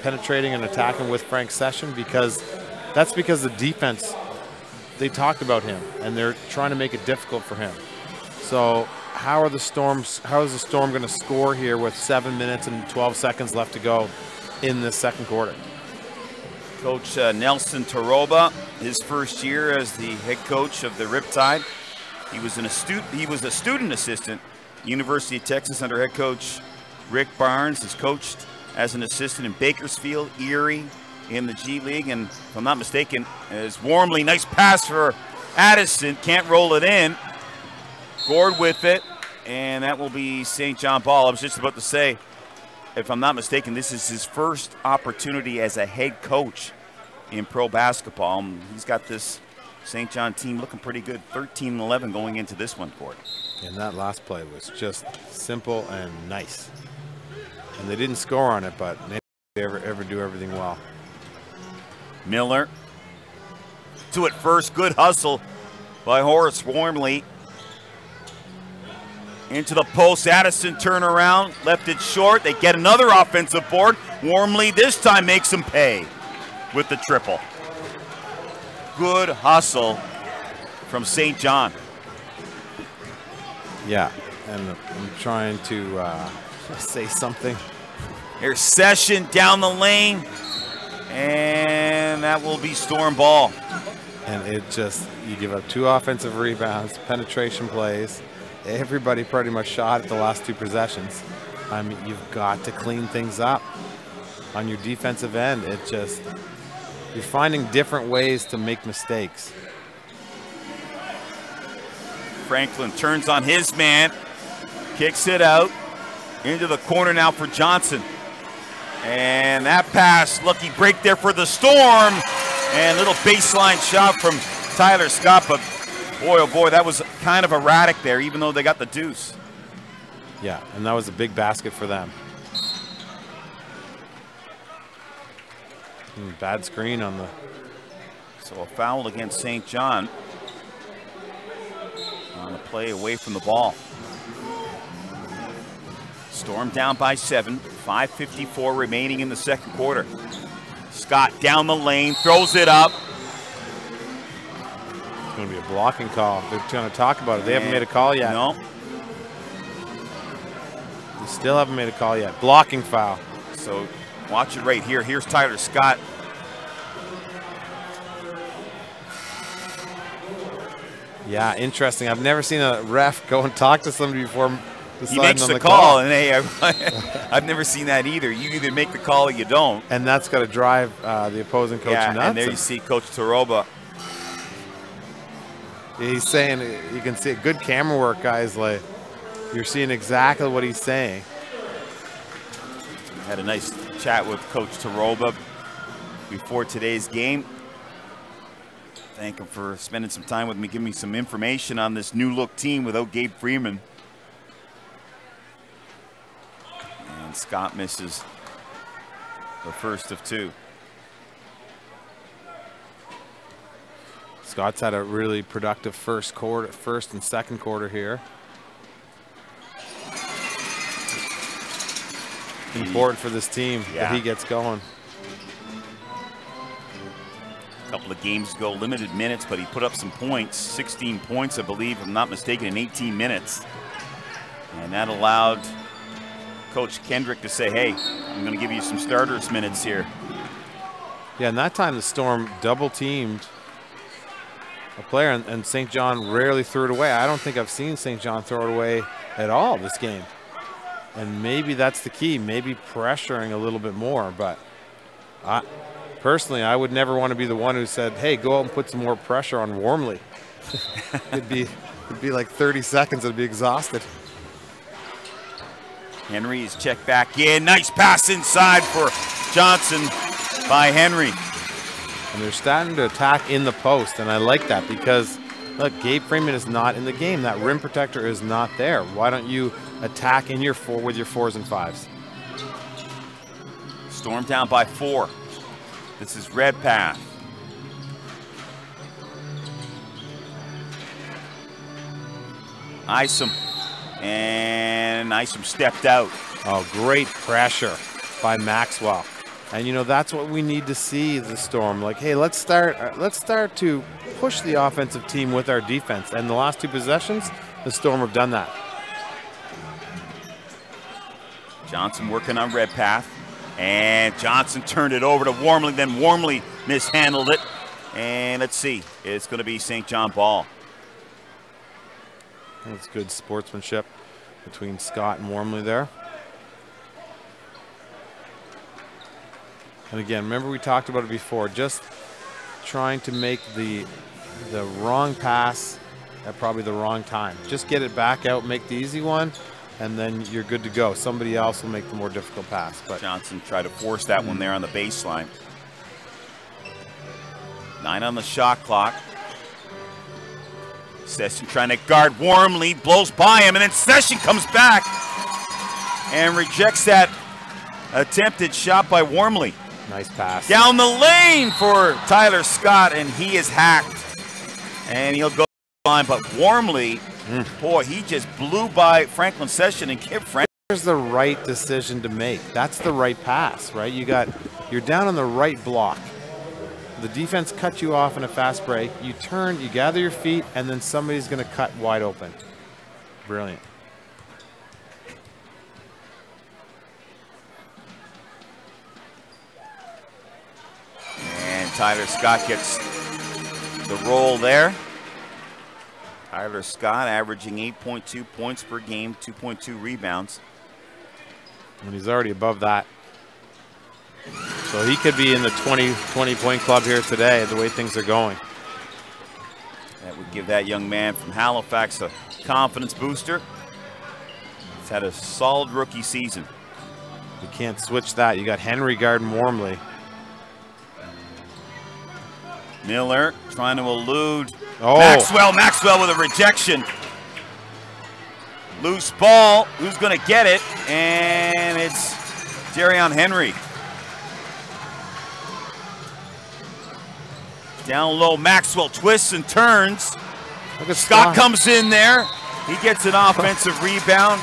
penetrating and attacking with Frank Session because the defense, they talked about him and they're trying to make it difficult for him. So how is the Storm going to score here with 7 minutes and 12 seconds left to go in this second quarter? Coach Nelson Taroba, his first year as the head coach of the Riptide. He was a student assistant, University of Texas, under head coach Rick Barnes. Has coached as an assistant in Bakersfield, Erie, in the G League, and if I'm not mistaken, is Warmly, nice pass for Addison, can't roll it in. Gord with it, and that will be St. John ball. I was just about to say, if I'm not mistaken, this is his first opportunity as a head coach in pro basketball. He's got this St. John team looking pretty good, 13-11 going into this one, Gord. And that last play was just simple and nice. And they didn't score on it, but they ever do everything well. Miller to it first, good hustle by Horace Wormley. Into the post, Addison turnaround, left it short. They get another offensive board. Wormley this time makes them pay with the triple. Good hustle from St. John. Yeah, and I'm trying to say something. Here's Session down the lane, and that will be Storm ball. And it just, you give up 2 offensive rebounds, penetration plays. Everybody pretty much shot at the last 2 possessions. I mean, you've got to clean things up on your defensive end. It just, you're finding different ways to make mistakes. Franklin turns on his man, kicks it out into the corner now for Johnson. And that pass, lucky break there for the Storm. And little baseline shot from Tyler Scott, but boy, oh boy, that was kind of erratic there, even though they got the deuce. Yeah, and that was a big basket for them. Bad screen on the... So a foul against St. John on the play away from the ball. Storm down by 7, 5:54 remaining in the second quarter. Scott down the lane, throws it up. It's going to be a blocking call. They're going to talk about it. They haven't made a call yet. No. They still haven't made a call yet. Blocking foul. So watch it right here. Here's Tyler Scott. Yeah, interesting. I've never seen a ref go and talk to somebody before. He makes the call, and hey, I've never seen that either. You either make the call or you don't. And that's got to drive the opposing coach nuts. And there you see Coach Taroba. He's saying, you can see good camera work, guys. Like, you're seeing exactly what he's saying. Had a nice chat with Coach Taroba before today's game. Thank him for spending some time with me, giving me some information on this new look team without Gabe Freeman. And Scott misses the first of two. Scott's had a really productive first and second quarter here. Important for this team that he gets going. A couple of games ago, limited minutes, but he put up some points, 16 points, I believe, if I'm not mistaken, in 18 minutes. And that allowed Coach Kendrick to say, hey, I'm going to give you some starters minutes here. Yeah, and that time the Storm double-teamed a player, and St. John rarely threw it away. I don't think I've seen St. John throw it away at all this game. And maybe that's the key, maybe pressuring a little bit more. But personally, I would never want to be the one who said, hey, go out and put some more pressure on Wormley. it'd be like 30 seconds, it'd be exhausted. Henry is checked back in. Nice pass inside for Johnson by Henry. And they're starting to attack in the post, and I like that because, look, Gabe Freeman is not in the game. That rim protector is not there. Why don't you attack in your with your 4s and 5s? Storm down by 4. This is Redpath. Isom. And Isom stepped out. Oh, great pressure by Maxwell. And you know, that's what we need to see the Storm. Like, hey, let's start to push the offensive team with our defense. And the last 2 possessions, the Storm have done that. Johnson working on Redpath. And Johnson turned it over to Wormley, then Wormley mishandled it. And let's see, it's going to be St. John ball. That's good sportsmanship between Scott and Wormley there. And again, remember we talked about it before, just trying to make the wrong pass at probably the wrong time. Just get it back out, make the easy one, and then you're good to go. Somebody else will make the more difficult pass. But Johnson tried to force that one there on the baseline. 9 on the shot clock. Session trying to guard Wormley, blows by him, and then Session comes back and rejects that attempted shot by Wormley. Nice pass. Down the lane for Tyler Scott, and he is hacked. And he'll go line, but Wormley, boy, he just blew by Franklin Session and kept Franklin. Here's the right decision to make. That's the right pass, right? You're down on the right block. The defense cuts you off in a fast break. You turn, you gather your feet, and then somebody's going to cut wide open. Brilliant. And Tyler Scott gets the roll there. Tyler Scott averaging 8.2 points per game, 2.2 rebounds. And he's already above that. So he could be in the 20-point club here today, the way things are going. That would give that young man from Halifax a confidence booster. He's had a solid rookie season. You can't switch that. You got Henry guarding Wormley. Miller trying to elude Maxwell with a rejection. Loose ball. Who's going to get it? And it's Darion Henry. Down low, Maxwell twists and turns. Scott comes in there. He gets an offensive rebound.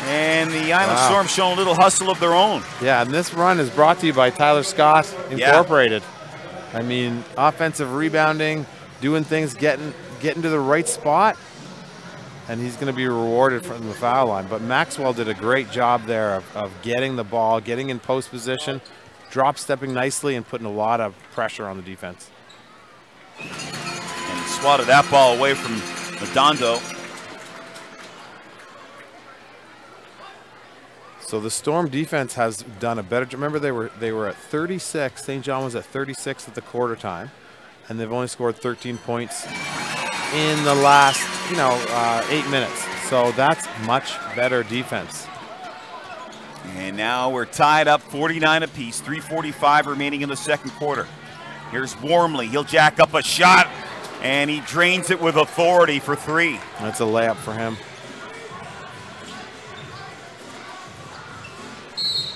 And the Island Storm showing a little hustle of their own. Yeah, and this run is brought to you by Tyler Scott Incorporated. I mean, offensive rebounding, doing things, getting to the right spot, and he's going to be rewarded from the foul line. But Maxwell did a great job there of getting the ball, getting in post position, drop stepping nicely, and putting a lot of pressure on the defense. And swatted that ball away from Redondo. So the Storm defense has done a better job. Remember, they were at 36. St. John was at 36 at the quarter time, and they've only scored 13 points in the last 8 minutes. So that's much better defense. And now we're tied up 49 apiece, 3:45 remaining in the second quarter. Here's Warmley. He'll jack up a shot, and he drains it with authority for 3. That's a layup for him.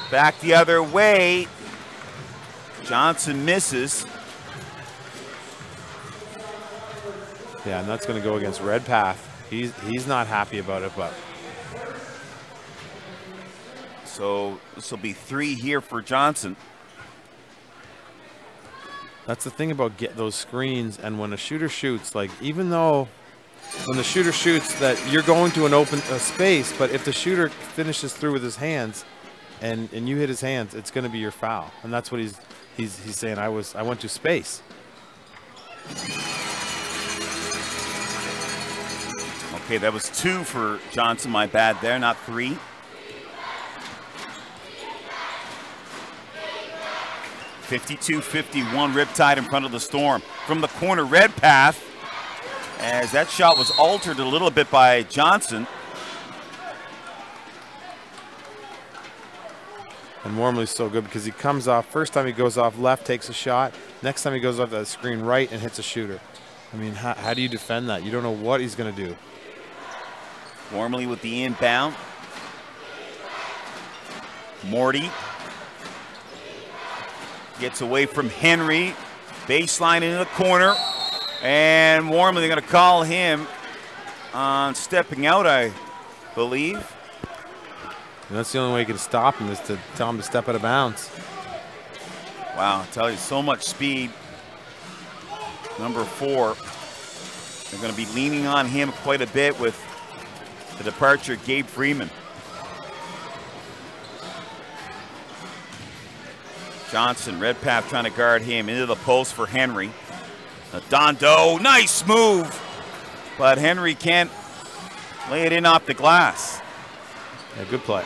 Back the other way. Johnson misses. Yeah, and that's going to go against Redpath. He's not happy about it, but. So this will be 3 here for Johnson. That's the thing about those screens, and when a shooter shoots, like even though when the shooter shoots that you're going to an open space, but if the shooter finishes through with his hands and you hit his hands, it's going to be your foul. And that's what he's saying. I went to space. Okay, that was 2 for Johnson. My bad there, not 3. (52-51) Riptide in front of the Storm. From the corner, Redpath, as that shot was altered a little bit by Johnson. And Warmley's so good because he comes off, first time he goes off left, takes a shot. Next time he goes off that screen right and hits a shooter. I mean, how do you defend that? You don't know what he's going to do. Warmley with the inbound. Morty gets away from Henry. Baseline into the corner. And Warmley, they're going to call him on stepping out, I believe. And that's the only way you can stop him, is to tell him to step out of bounds. Wow, I tell you, so much speed. Number 4. They're going to be leaning on him quite a bit with the departure of Gabe Freeman. Johnson, Redpath trying to guard him into the post for Henry. Dondo, nice move, but Henry can't lay it in off the glass. Yeah, good play.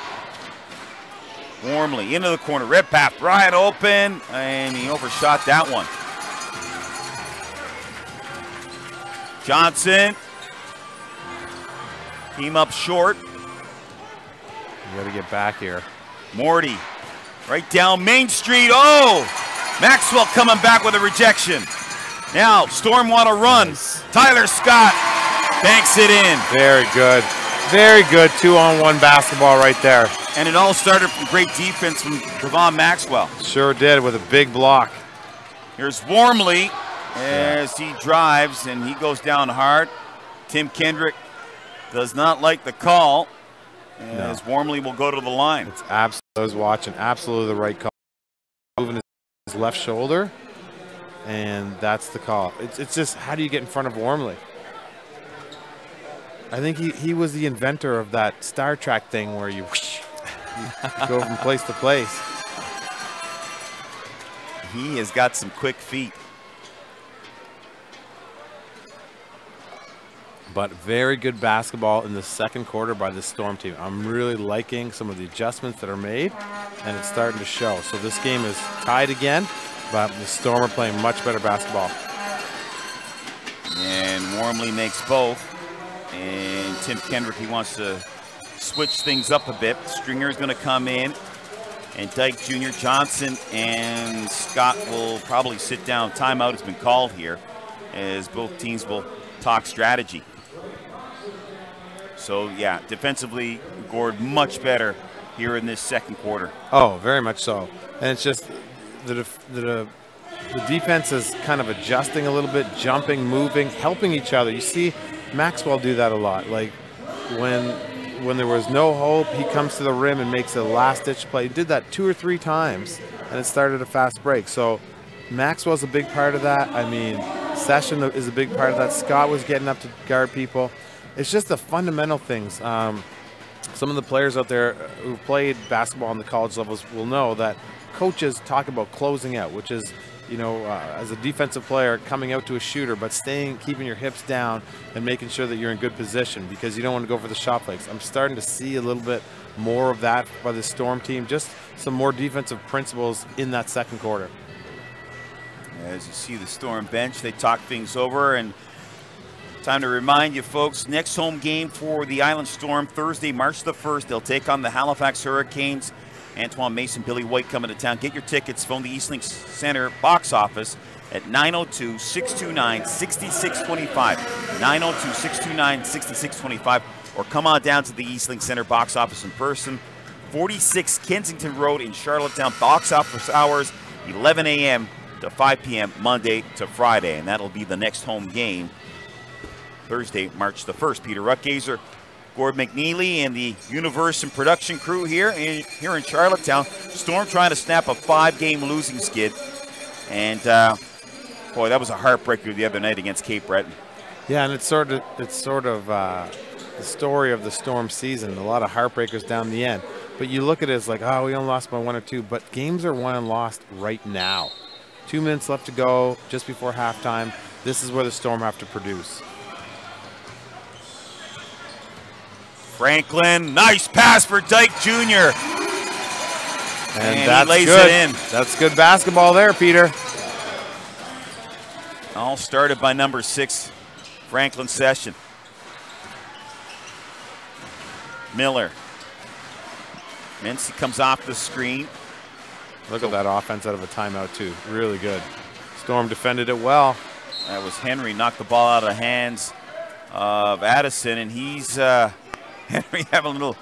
Warmly into the corner, Redpath, Bryant open, and he overshot that one. Johnson, team up short. You got to get back here. Morty, right down Main Street. Oh, Maxwell coming back with a rejection. Now, Storm want to run. Nice. Tyler Scott banks it in. Very good. Very good 2-on-1 basketball right there. And it all started from great defense from Devon Maxwell. Sure did, with a big block. Here's Warmley as he drives, and he goes down hard. Tim Kendrick does not like the call, as Warmley will go to the line. It's absolutely, I was watching, absolutely the right call. Moving his left shoulder, and that's the call. It's just, how do you get in front of Warmley? I think he was the inventor of that Star Trek thing where you, whoosh, you go from place to place. He has got some quick feet. But very good basketball in the second quarter by the Storm team. I'm really liking some of the adjustments that are made, and it's starting to show. So this game is tied again, but the Storm are playing much better basketball. And Warmley makes both. And Tim Kendrick, he wants to switch things up a bit. Stringer is going to come in, and Dyke Jr., Johnson, and Scott will probably sit down. Timeout has been called here, as both teams will talk strategy. So, yeah, defensively, Gord much better here in this second quarter. Oh, very much so. And it's just the defense is kind of adjusting a little bit, jumping, moving, helping each other. You see Maxwell do that a lot. Like when there was no hope, he comes to the rim and makes a last-ditch play. He did that 2 or 3 times, and it started a fast break. So Maxwell's a big part of that. I mean, Session is a big part of that. Scott was getting up to guard people. It's just the fundamental things. Some of the players out there who played basketball on the college levels will know that coaches talk about closing out, which is you know, as a defensive player coming out to a shooter, but keeping your hips down and making sure that you're in good position because you don't want to go for the shot fakes. I'm starting to see a little bit more of that by the Storm team, just some more defensive principles in that second quarter. As you see the Storm bench, they talk things over, and time to remind you folks, next home game for the Island Storm, Thursday, March the 1st. They'll take on the Halifax Hurricanes. Antoine Mason, Billy White coming to town. Get your tickets. Phone the Eastlink Center box office at 902-629-6625. 902-629-6625. Or come on down to the Eastlink Center box office in person. 46 Kensington Road in Charlottetown. Box office hours 11 a.m. to 5 p.m. Monday to Friday. And that'll be the next home game, Thursday, March the 1st. Peter Ruckgazer, Gord McNeely, and the Universum production crew here in Charlottetown. Storm trying to snap a 5-game losing skid. And, boy, that was a heartbreaker the other night against Cape Breton. Yeah, and it's sort of the story of the Storm season. A lot of heartbreakers down the end. But you look at it as like, oh, we only lost by 1 or 2. But games are won and lost right now. 2 minutes left to go, just before halftime. This is where the Storm have to produce. Franklin, nice pass for Dyke Jr. And that's he lays good. It in. That's good basketball there, Peter. All started by number 6, Franklin Session. Miller. Mincy comes off the screen. Look at that offense out of a timeout, too. Really good. Storm defended it well. That was Henry, knocked the ball out of the hands of Addison, and he's Henry having a little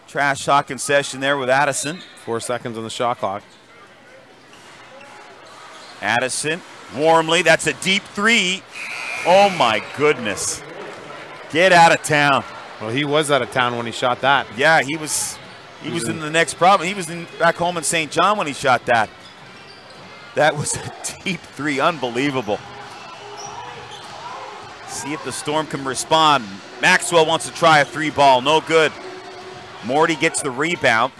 trash talking session there with Addison. 4 seconds on the shot clock. Addison, warmly, that's a deep 3. Oh my goodness. Get out of town. Well, he was out of town when he shot that. Yeah, he was in the next problem. He was back home in St. John when he shot that. That was a deep 3, unbelievable. See if the Storm can respond. Maxwell wants to try a 3-ball, no good. Morty gets the rebound.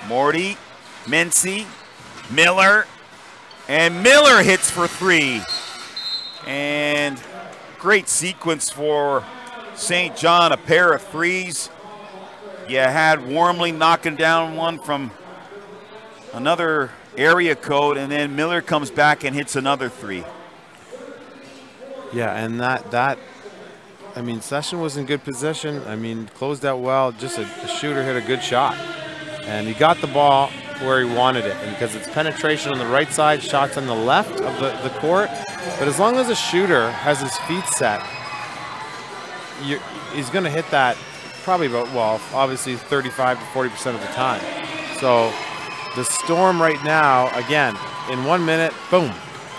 Morty, Mincy, Miller, and Miller hits for 3. And great sequence for St. John, a pair of 3s. You had Warmly knocking down one from another area code, and then Miller comes back and hits another 3. Yeah, and that I mean, Session was in good position. I mean, closed out well. Just a shooter hit a good shot. And he got the ball where he wanted it. And because it's penetration on the right side, shots on the left of the court. But as long as a shooter has his feet set, he's going to hit that probably about, well, obviously 35 to 40% of the time. So the Storm right now, again, in 1 minute, boom,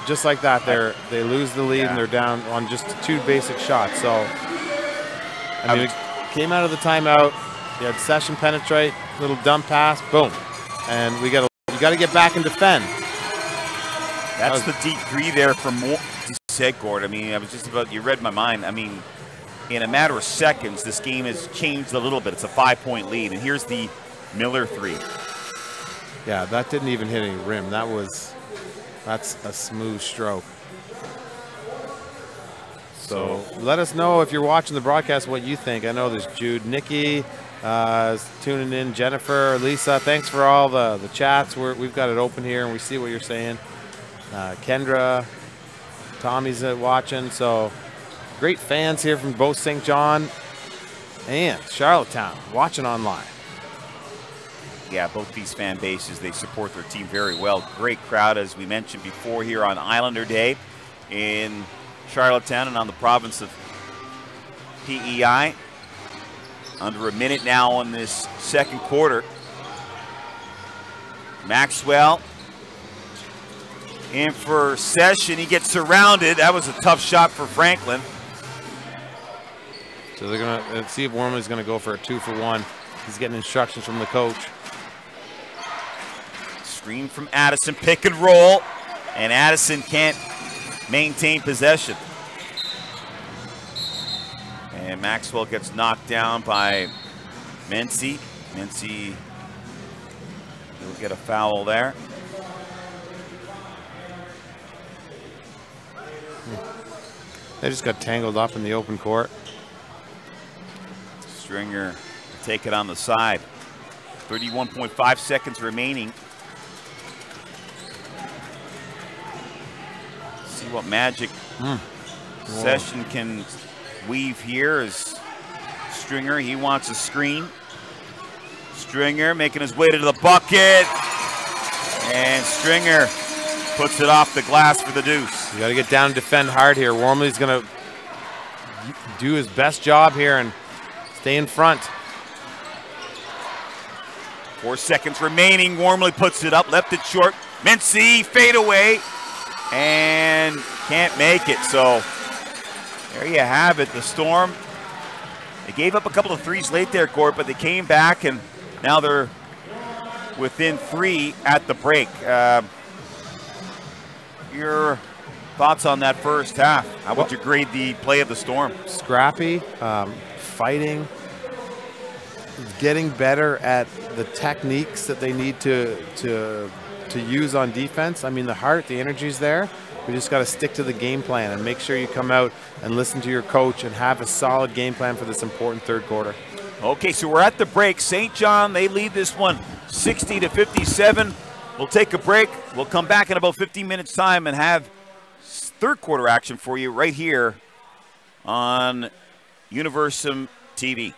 just like that, they lose the lead and they're down on just 2 basic shots. So, I mean, it came out of the timeout. You had Session penetrate, little dump pass, boom, and you got to get back and defend. That's the deep 3 there from Moore. You said, Gord. I mean, I was just about, you read my mind. I mean, in a matter of seconds, this game has changed a little bit. It's a 5-point lead, and here's the Miller 3. Yeah, that didn't even hit any rim. That's a smooth stroke. So let us know if you're watching the broadcast what you think. I know there's Jude, Nikki tuning in, Jennifer, Lisa. Thanks for all the chats. We've got it open here, and we see what you're saying. Kendra, Tommy's watching. So great fans here from both St. John and Charlottetown watching online. Yeah, both these fan bases, they support their team very well. Great crowd, as we mentioned before, here on Islander Day in Charlottetown and on the province of PEI. Under a minute now in this second quarter. Maxwell in for Session. He gets surrounded. That was a tough shot for Franklin. So they're going to see if Wormley's going to go for a 2-for-1. He's getting instructions from the coach. Screen from Addison, pick and roll, and Addison can't maintain possession. And Maxwell gets knocked down by Mincy. Mincy He'll get a foul there. They just got tangled up in the open court. Stringer take it on the side. 31.5 seconds remaining. See what magic Session can weave here as Stringer, he wants a screen. Stringer making his way to the bucket. And Stringer puts it off the glass for the deuce. You got to get down and defend hard here. Wormley's going to do his best job here and stay in front. 4 seconds remaining. Wormley puts it up, left it short. Mincy, fade away, and can't make it. So there you have it. The Storm, they gave up a couple of threes late there, Gord, but they came back, and now they're within 3 at the break. Your thoughts on that first half? How would you grade the play of the Storm? Scrappy, fighting, getting better at the techniques that they need to use on defense. I mean, the heart, the energy's there. We just got to stick to the game plan and make sure you come out and listen to your coach and have a solid game plan for this important third quarter. Okay, so we're at the break. St. John, they lead this one 60-57. We'll take a break. We'll come back in about 15 minutes time and have third quarter action for you right here on Universum TV.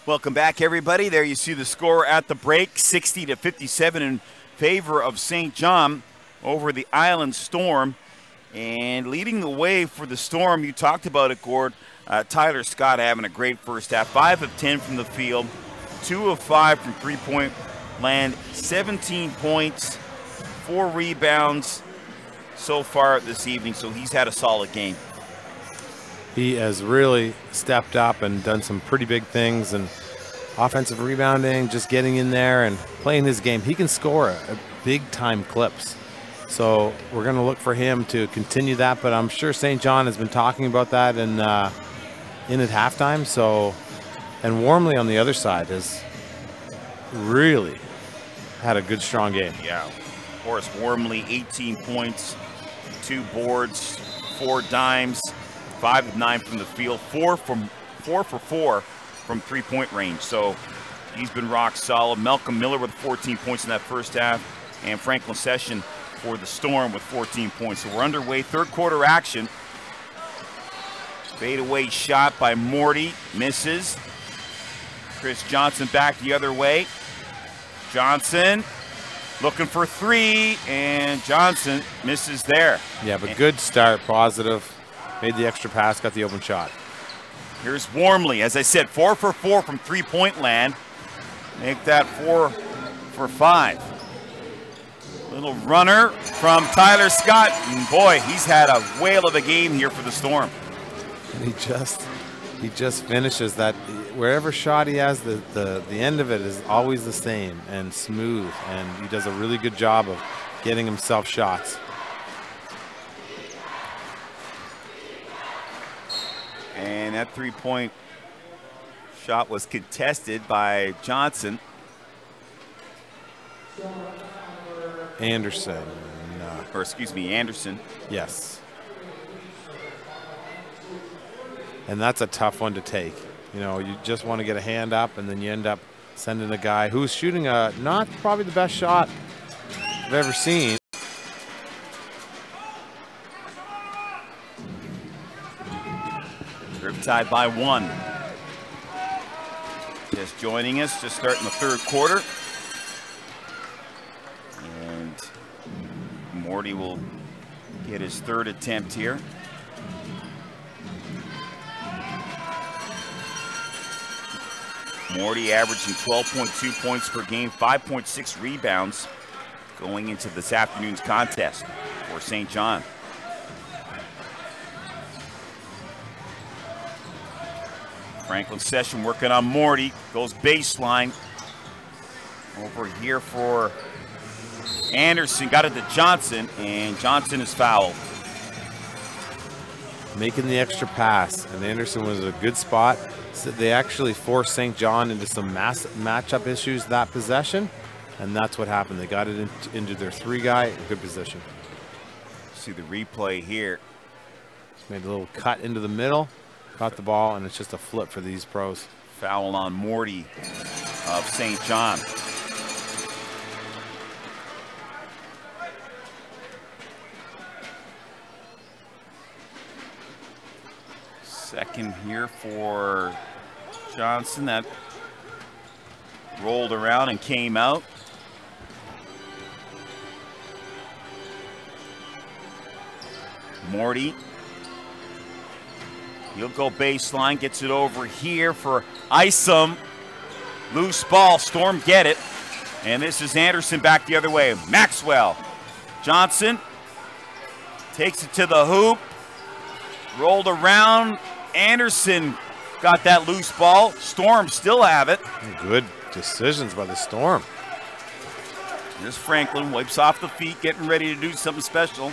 Welcome back, everybody. There you see the score at the break, 60-57 in favor of St. John over the Island Storm. And leading the way for the Storm, you talked about it, Gord, Tyler Scott having a great first half. 5 of 10 from the field, 2 of 5 from three-point land, 17 points, 4 rebounds so far this evening, so he's had a solid game. He has really stepped up and done some pretty big things, and offensive rebounding, just getting in there and playing his game. He can score at big-time clips. So we're going to look for him to continue that, but I'm sure St. John has been talking about that in at halftime. So, and Warmley on the other side has really had a good, strong game. Yeah, Horace Warmley, 18 points, 2 boards, 4 dimes, 5 of 9 from the field, 4 for 4 from three-point range. So he's been rock solid. Malcolm Miller with 14 points in that first half, and Franklin Session for the Storm with 14 points. So we're underway, third quarter action. Fadeaway shot by Morty, misses. Chris Johnson back the other way. Johnson looking for 3, and Johnson misses there. Yeah, but good start, positive. Made the extra pass, got the open shot. Here's Warmley, as I said, 4 for 4 from three-point land. Make that 4 for 5. Little runner from Tyler Scott, and boy, he's had a whale of a game here for the Storm. And he just finishes that. Wherever shot he has, the end of it is always the same and smooth, and he does a really good job of getting himself shots. And that three-point shot was contested by Johnson. Anderson. Or excuse me, Anderson. Yes. And that's a tough one to take. You know, you just want to get a hand up, and then you end up sending a guy who's shooting a not probably the best shot I've ever seen. Riptide by 1. Just joining us, just starting the third quarter. And Morty will get his third attempt here. Morty averaging 12.2 points per game, 5.6 rebounds going into this afternoon's contest for St. John. Franklin Session working on Morty, goes baseline. Over here for Anderson, got it to Johnson, and Johnson is fouled. Making the extra pass, and Anderson was a good spot. So they actually forced St. John into some matchup issues that possession, and that's what happened. They got it into their 3-guy in good position. See the replay here. Made a little cut into the middle, caught the ball, and it's just a flip for these pros. Foul on Morty of St. John. Second here for Johnson. That rolled around and came out. Morty. He'll go baseline, gets it over here for Isom. Loose ball, Storm get it. And this is Anderson back the other way. Maxwell. Johnson takes it to the hoop. Rolled around. Anderson got that loose ball. Storm still have it. Good decisions by the Storm. Here's Franklin, wipes off the feet, getting ready to do something special.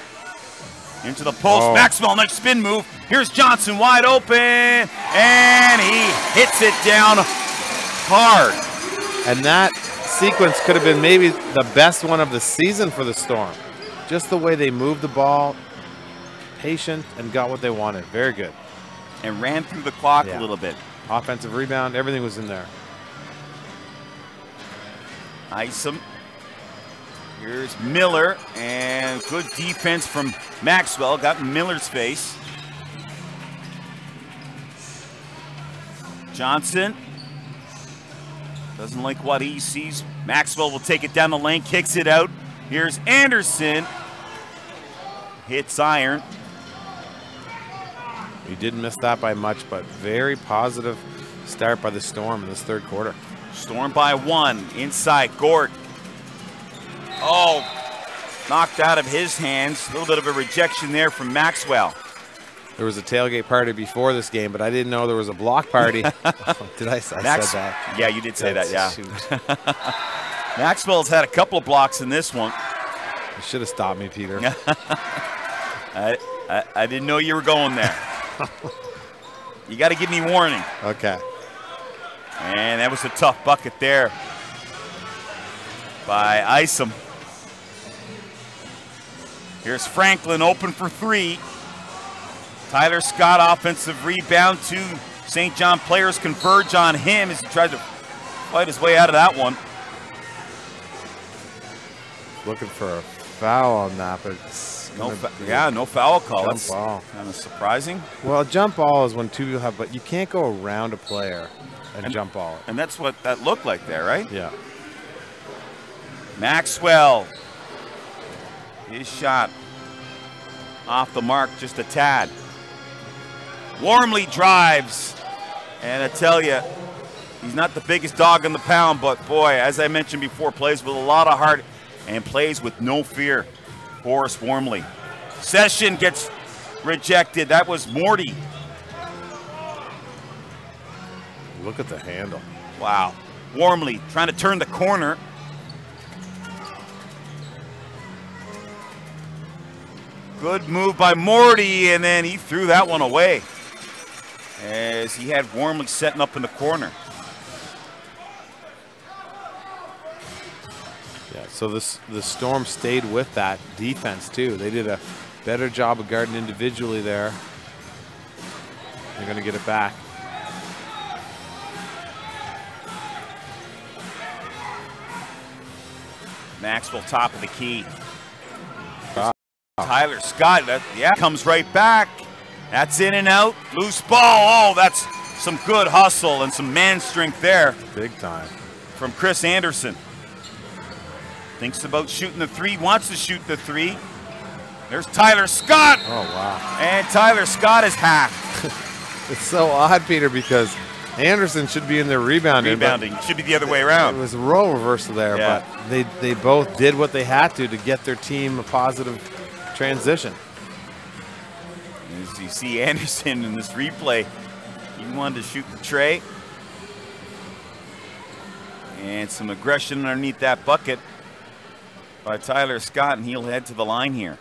Into the post, Maxwell, next spin move. Here's Johnson wide open, and he hits it down hard. And that sequence could have been maybe the best one of the season for the Storm. Just the way they moved the ball, patient, and got what they wanted. Very good. And ran through the clock a little bit. Offensive rebound, everything was in there. Isom. Here's Miller, and good defense from Maxwell. Got in Miller's face. Johnson Doesn't like what he sees. Maxwell will take it down the lane, kicks it out. Here's Anderson. Hits iron. He didn't miss that by much, but very positive start by the Storm in this third quarter. Storm by 1. Inside, Gort. Oh, knocked out of his hands. A little bit of a rejection there from Maxwell. There was a tailgate party before this game, but I didn't know there was a block party. Did I said that? Yeah, you did say that, yeah. Maxwell's had a couple of blocks in this one. You should have stopped me, Peter. I didn't know you were going there. You got to give me warning. Okay. And that was a tough bucket there by Isom. Here's Franklin open for 3. Tyler Scott offensive rebound. 2 St. John players converge on him as he tries to fight his way out of that one. Looking for a foul on that, but it's no foul call. That's ball. Kind of surprising. Well, jump ball is when 2 people have, but you can't go around a player and jump ball. And that's what that looked like there, right? Yeah. Maxwell. His shot off the mark just a tad. Warmly drives, and I tell you, he's not the biggest dog in the pound, but boy, as I mentioned before, plays with a lot of heart and plays with no fear. Boris Warmly. Session gets rejected. That was Morty. Look at the handle. Wow. Warmly trying to turn the corner. Good move by Morty, and then he threw that one away as he had Warmly setting up in the corner. Yeah, so the Storm stayed with that defense too. They did a better job of guarding individually there. They're going to get it back. Maxwell top of the key. Tyler Scott, comes right back. That's in and out. Loose ball. Oh, that's some good hustle and some man strength there. Big time. From Chris Anderson. Thinks about shooting the 3, wants to shoot the 3. There's Tyler Scott. Oh, wow. And Tyler Scott is hacked. It's so odd, Peter, because Anderson should be in there rebounding. Rebounding. Should be the other way around. It was a role reversal there, yeah. But they both did what they had to get their team a positive transition. As you see Anderson in this replay, he wanted to shoot the tray. And some aggression underneath that bucket by Tyler Scott, and he'll head to the line here.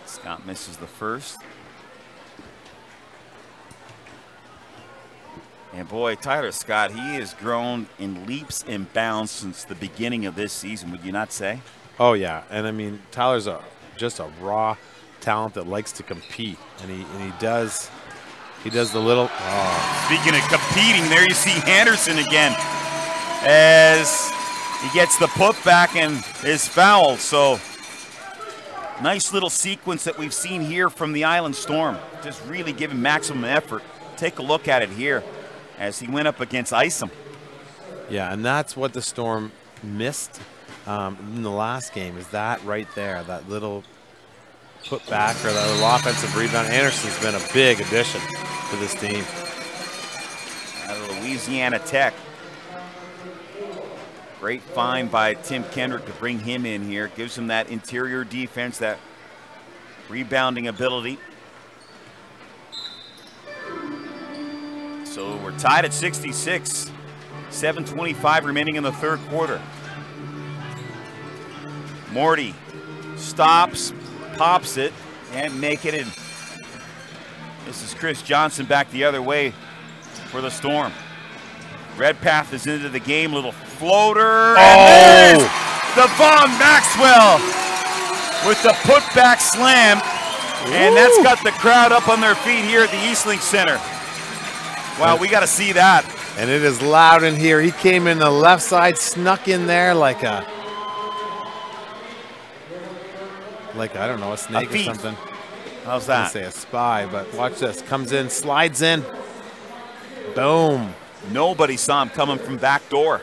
Scott misses the first. And boy, Tyler Scott, he has grown in leaps and bounds since the beginning of this season, would you not say? Oh, yeah. And I mean, Tyler's just a raw talent that likes to compete. And he does the little. Oh. Speaking of competing, there you see Anderson again as he gets the putback and is fouled. So nice little sequence that we've seen here from the Island Storm. Just really giving maximum effort. Take a look at it here as he went up against Isom. Yeah, and that's what the Storm missed in the last game, is that right there, that little putback or that little offensive rebound. Anderson's been a big addition to this team. Out of Louisiana Tech. Great find by Tim Kendrick to bring him in here. Gives him that interior defense, that rebounding ability. So we're tied at 66. 7:25 remaining in the third quarter. Morty stops, pops it, and make it in. This is Chris Johnson back the other way for the Storm. Redpath is into the game, little floater. Oh! And there's Devon Maxwell with the putback slam. And that's got the crowd up on their feet here at the Eastlink Center. Wow, we got to see that. And it is loud in here. He came in the left side, snuck in there like I don't know, a snake or something. How's that? I say a spy, but watch this. Comes in, slides in. Boom. Nobody saw him coming from back door.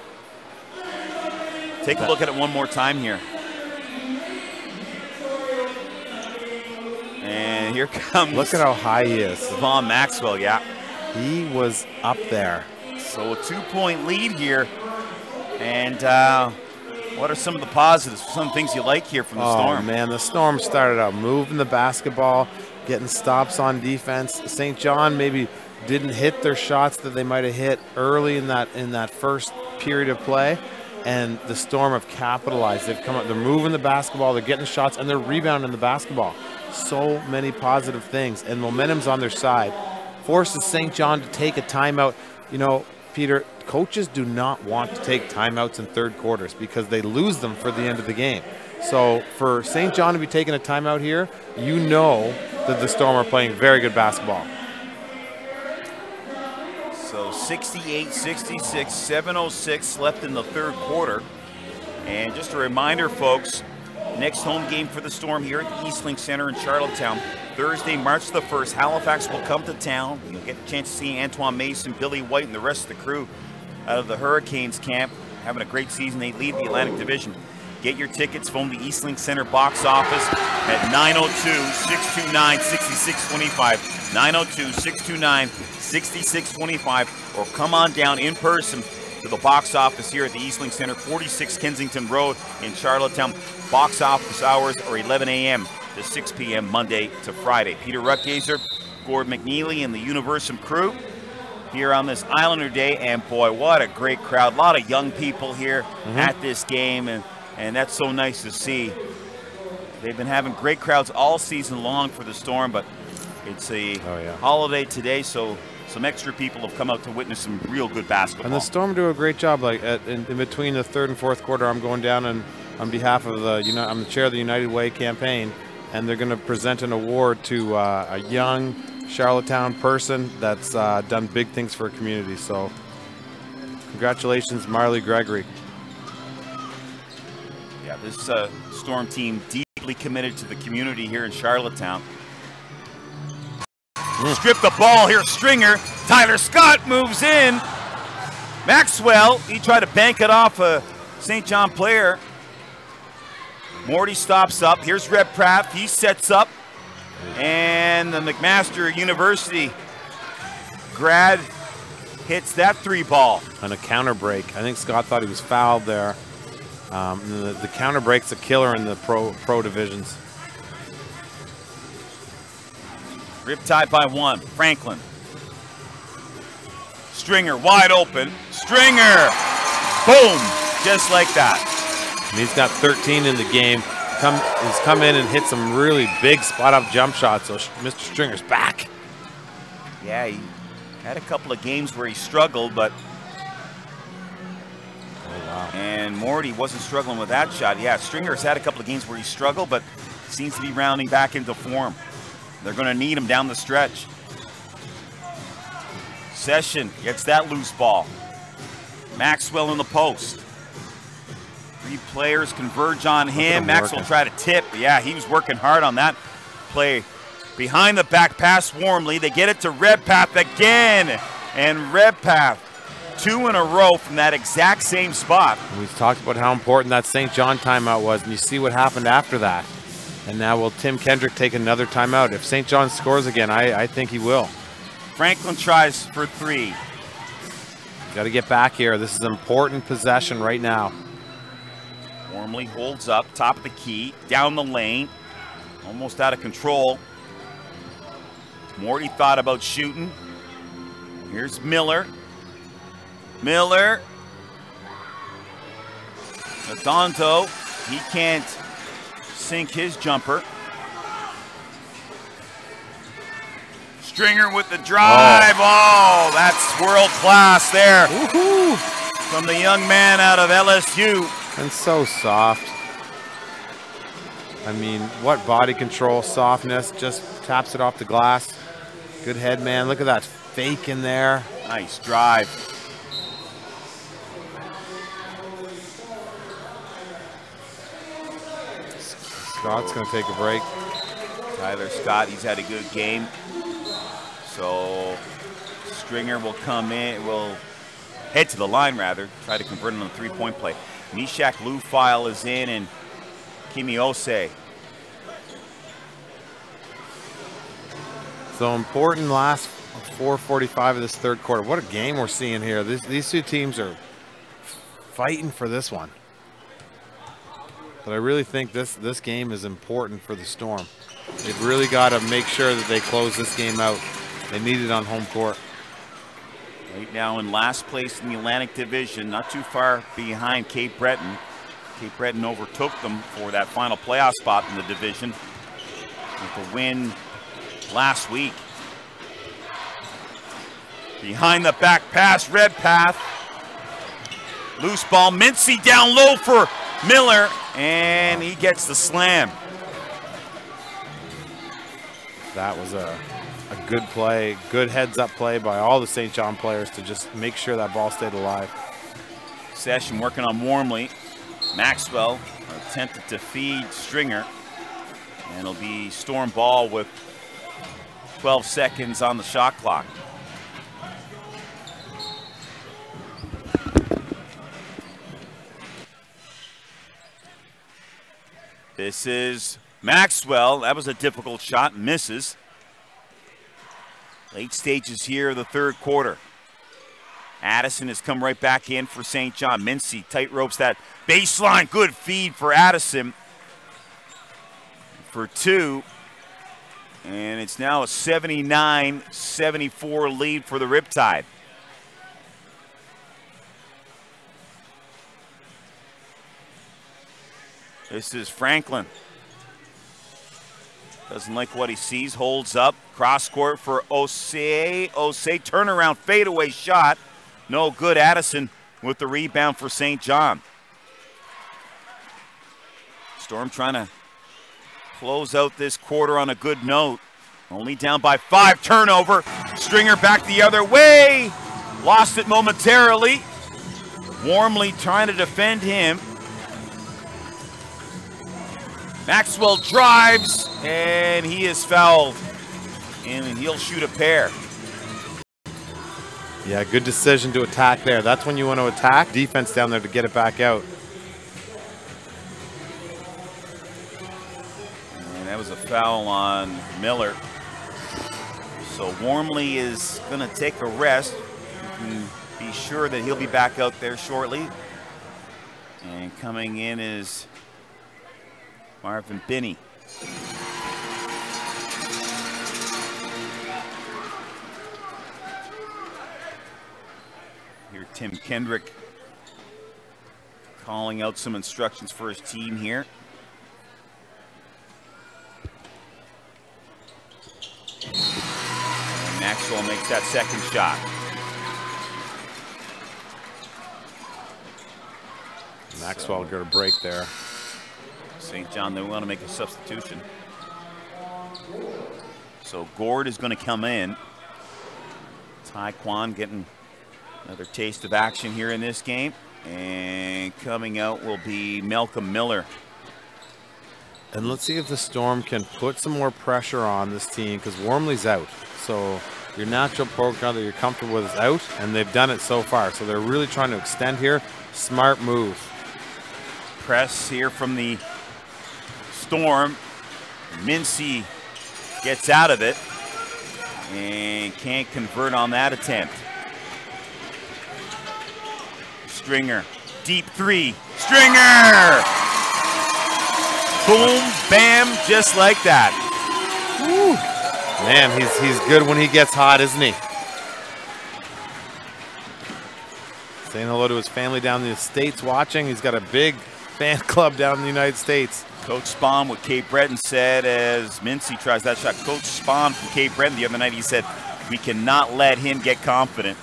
Take a look at it one more time here. And here comes. Look at how high he is. Vaughn Maxwell, yeah. He was up there. So a 2-point lead here. And what are some of the positives, some things you like here from the Storm? Oh, man, the Storm started out moving the basketball, getting stops on defense. St. John maybe didn't hit their shots that they might have hit early in that first period of play. And the Storm have capitalized. They've come up, they're moving the basketball, they're getting shots, and they're rebounding the basketball. So many positive things, and momentum's on their side. Forces St. John to take a timeout. You know, Peter, coaches do not want to take timeouts in third quarters because they lose them for the end of the game. So for St. John to be taking a timeout here, you know that the Storm are playing very good basketball. So 68-66, 7:06 left in the third quarter. And just a reminder, folks, next home game for the Storm here at the Eastlink Center in Charlottetown. Thursday, March the 1st, Halifax will come to town. You'll get a chance to see Antoine Mason, Billy White, and the rest of the crew out of the Hurricanes camp. Having a great season. They lead the Atlantic Division. Get your tickets. Phone the Eastlink Center box office at 902-629-6625. 902-629-6625. Or come on down in person to the box office here at the Eastlink Center, 46 Kensington Road in Charlottetown. Box office hours are 11 a.m. to 6 p.m. Monday to Friday. Peter Ruckgazer, Gord McNeely, and the Universum crew here on this Islander Day. And boy, what a great crowd. A lot of young people here at this game, and that's so nice to see. They've been having great crowds all season long for the Storm, but it's a holiday today, so some extra people have come out to witness some real good basketball. And the Storm do a great job. Like in between the third and fourth quarter, I'm going down and on behalf of the, I'm the chair of the United Way campaign, and they're going to present an award to a young Charlottetown person that's done big things for a community. So congratulations, Marley Gregory. Yeah, this Storm team deeply committed to the community here in Charlottetown. Strip the ball here, Stringer. Tyler Scott moves in. Maxwell, he tried to bank it off a St. John player. Morty stops up. Here's Reb Pratt. He sets up. And the McMaster University grad hits that three ball. On a counter break. I think Scott thought he was fouled there. The counter break's a killer in the pro divisions. Riptide by one. Franklin. Stringer wide open. Stringer! Boom! Just like that. And he's got 13 in the game. He's come in and hit some really big spot-up jump shots, so Mr. Stringer's back. Yeah, he had a couple of games where he struggled, but... Oh, wow. And Morty wasn't struggling with that shot. Yeah, Stringer's had a couple of games where he struggled, but seems to be rounding back into form. They're going to need him down the stretch. Session gets that loose ball. Maxwell in the post. Three players converge on him. Maxwell tried to tip. Yeah, he was working hard on that play. Behind the back pass warmly. They get it to Redpath again. And Redpath, 2 in a row from that exact same spot. And we've talked about how important that St. John timeout was, and you see what happened after that. And now will Tim Kendrick take another timeout? If St. John scores again, I think he will. Franklin tries for 3. Got to get back here. This is an important possession right now. Warmly holds up, top of the key, down the lane. Almost out of control. Morty thought about shooting. Here's Miller. Miller. Adonto, he can't sink his jumper. Stringer with the drive. Oh, that's world class there. Woohoo! From the young man out of LSU. And so soft. I mean, what body control, softness, just taps it off the glass. Good head, man. Look at that fake in there. Nice drive. Scott's going to take a break. Tyler Scott, he's had a good game. So Stringer will come in, will head to the line rather, try to convert on a three-point play. Mishak Lufile is in, and Kimi Ose. So important last 4:45 of this third quarter. What a game we're seeing here. These two teams are fighting for this one. But I really think this game is important for the Storm. They've really got to make sure that they close this game out. They need it on home court. Right now in last place in the Atlantic Division, not too far behind Cape Breton. Cape Breton overtook them for that final playoff spot in the division with a win last week. Behind the back pass, Redpath. Loose ball, Mincy down low for Miller, and he gets the slam. That was a good play, good heads-up play by all the St. John players to just make sure that ball stayed alive. Session working on Warmley. Maxwell attempted to feed Stringer, and it'll be Storm ball with 12 seconds on the shot clock. This is Maxwell. That was a difficult shot, misses. Late stages here of the third quarter. Addison has come right back in for St. John. Mincy tight ropes that baseline. Good feed for Addison for two. And it's now a 79-74 lead for the Riptide. This is Franklin. Doesn't like what he sees, holds up. Cross court for Osei. Osei, turnaround, fadeaway shot. No good. Addison with the rebound for St. John. Storm trying to close out this quarter on a good note. Only down by 5, turnover. Stringer back the other way. Lost it momentarily. Warmly trying to defend him. Maxwell drives, and he is fouled, and he'll shoot a pair. Yeah, good decision to attack there. That's when you want to attack. Defense down there to get it back out. And that was a foul on Miller. So Warmly is going to take a rest. You can be sure that he'll be back out there shortly. And coming in is Marvin Binney. Here Tim Kendrick calling out some instructions for his team here. And Maxwell makes that second shot. Maxwell got a break there. St. John, they want to make a substitution. So Gord is going to come in. Taekwon getting another taste of action here in this game. And coming out will be Malcolm Miller. And let's see if the Storm can put some more pressure on this team, because Warmley's out. So your natural point guard that you're comfortable with is out, and they've done it so far. So they're really trying to extend here. Smart move. Press here from the Storm. Mincy gets out of it and can't convert on that attempt. Stringer, deep three. Stringer! Boom, bam, just like that. Woo. Man, he's good when he gets hot, isn't he? Saying hello to his family down in the States watching. He's got a big fan club down in the United States. Coach Spahn with Cape Breton said as Mincy tries that shot. Coach Spahn from Cape Breton the other night, he said, we cannot let him get confident.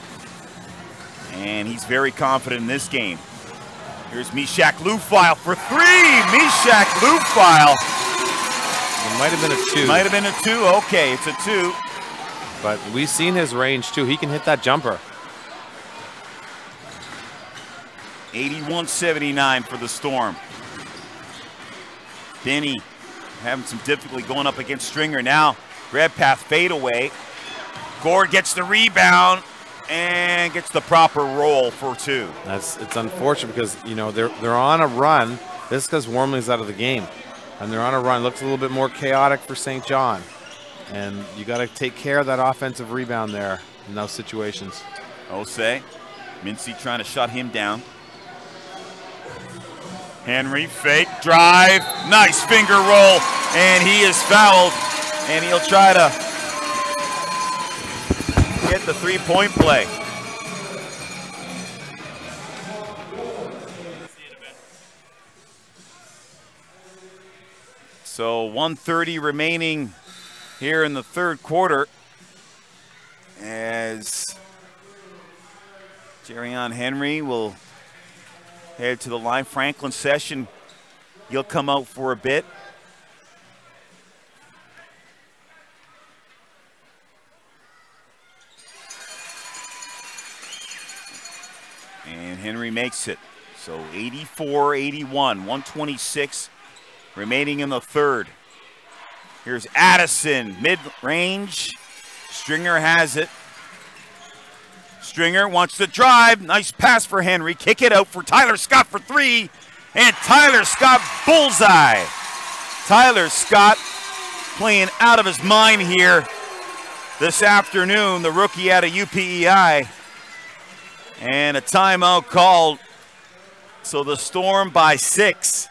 And he's very confident in this game. Here's Mishak Lufile for three. Mishak Lufile. It might have been a 2. Might have been a 2. Okay, it's a 2. But we've seen his range too. He can hit that jumper. 81-79 for the Storm. Binney having some difficulty going up against Stringer now. Grab path fadeaway. Gord gets the rebound and gets the proper roll for 2. It's unfortunate because, you know, they're on a run. This is because Wormley's out of the game. And they're on a run. Looks a little bit more chaotic for St. John. And you got to take care of that offensive rebound there in those situations. Osei, Mincy trying to shut him down. Henry, fake, drive, nice finger roll, and he is fouled. And he'll try to get the 3-point play. So 1:30 remaining here in the third quarter as Jerion Henry will head to the line. Franklin Session, he'll come out for a bit. And Henry makes it. So 84-81, 126 remaining in the third. Here's Addison, mid-range. Stringer has it. Stringer wants to drive. Nice pass for Henry. Kick it out for Tyler Scott for 3. And Tyler Scott bullseye. Tyler Scott playing out of his mind here this afternoon, the rookie out of UPEI. And a timeout called. So the Storm by 6.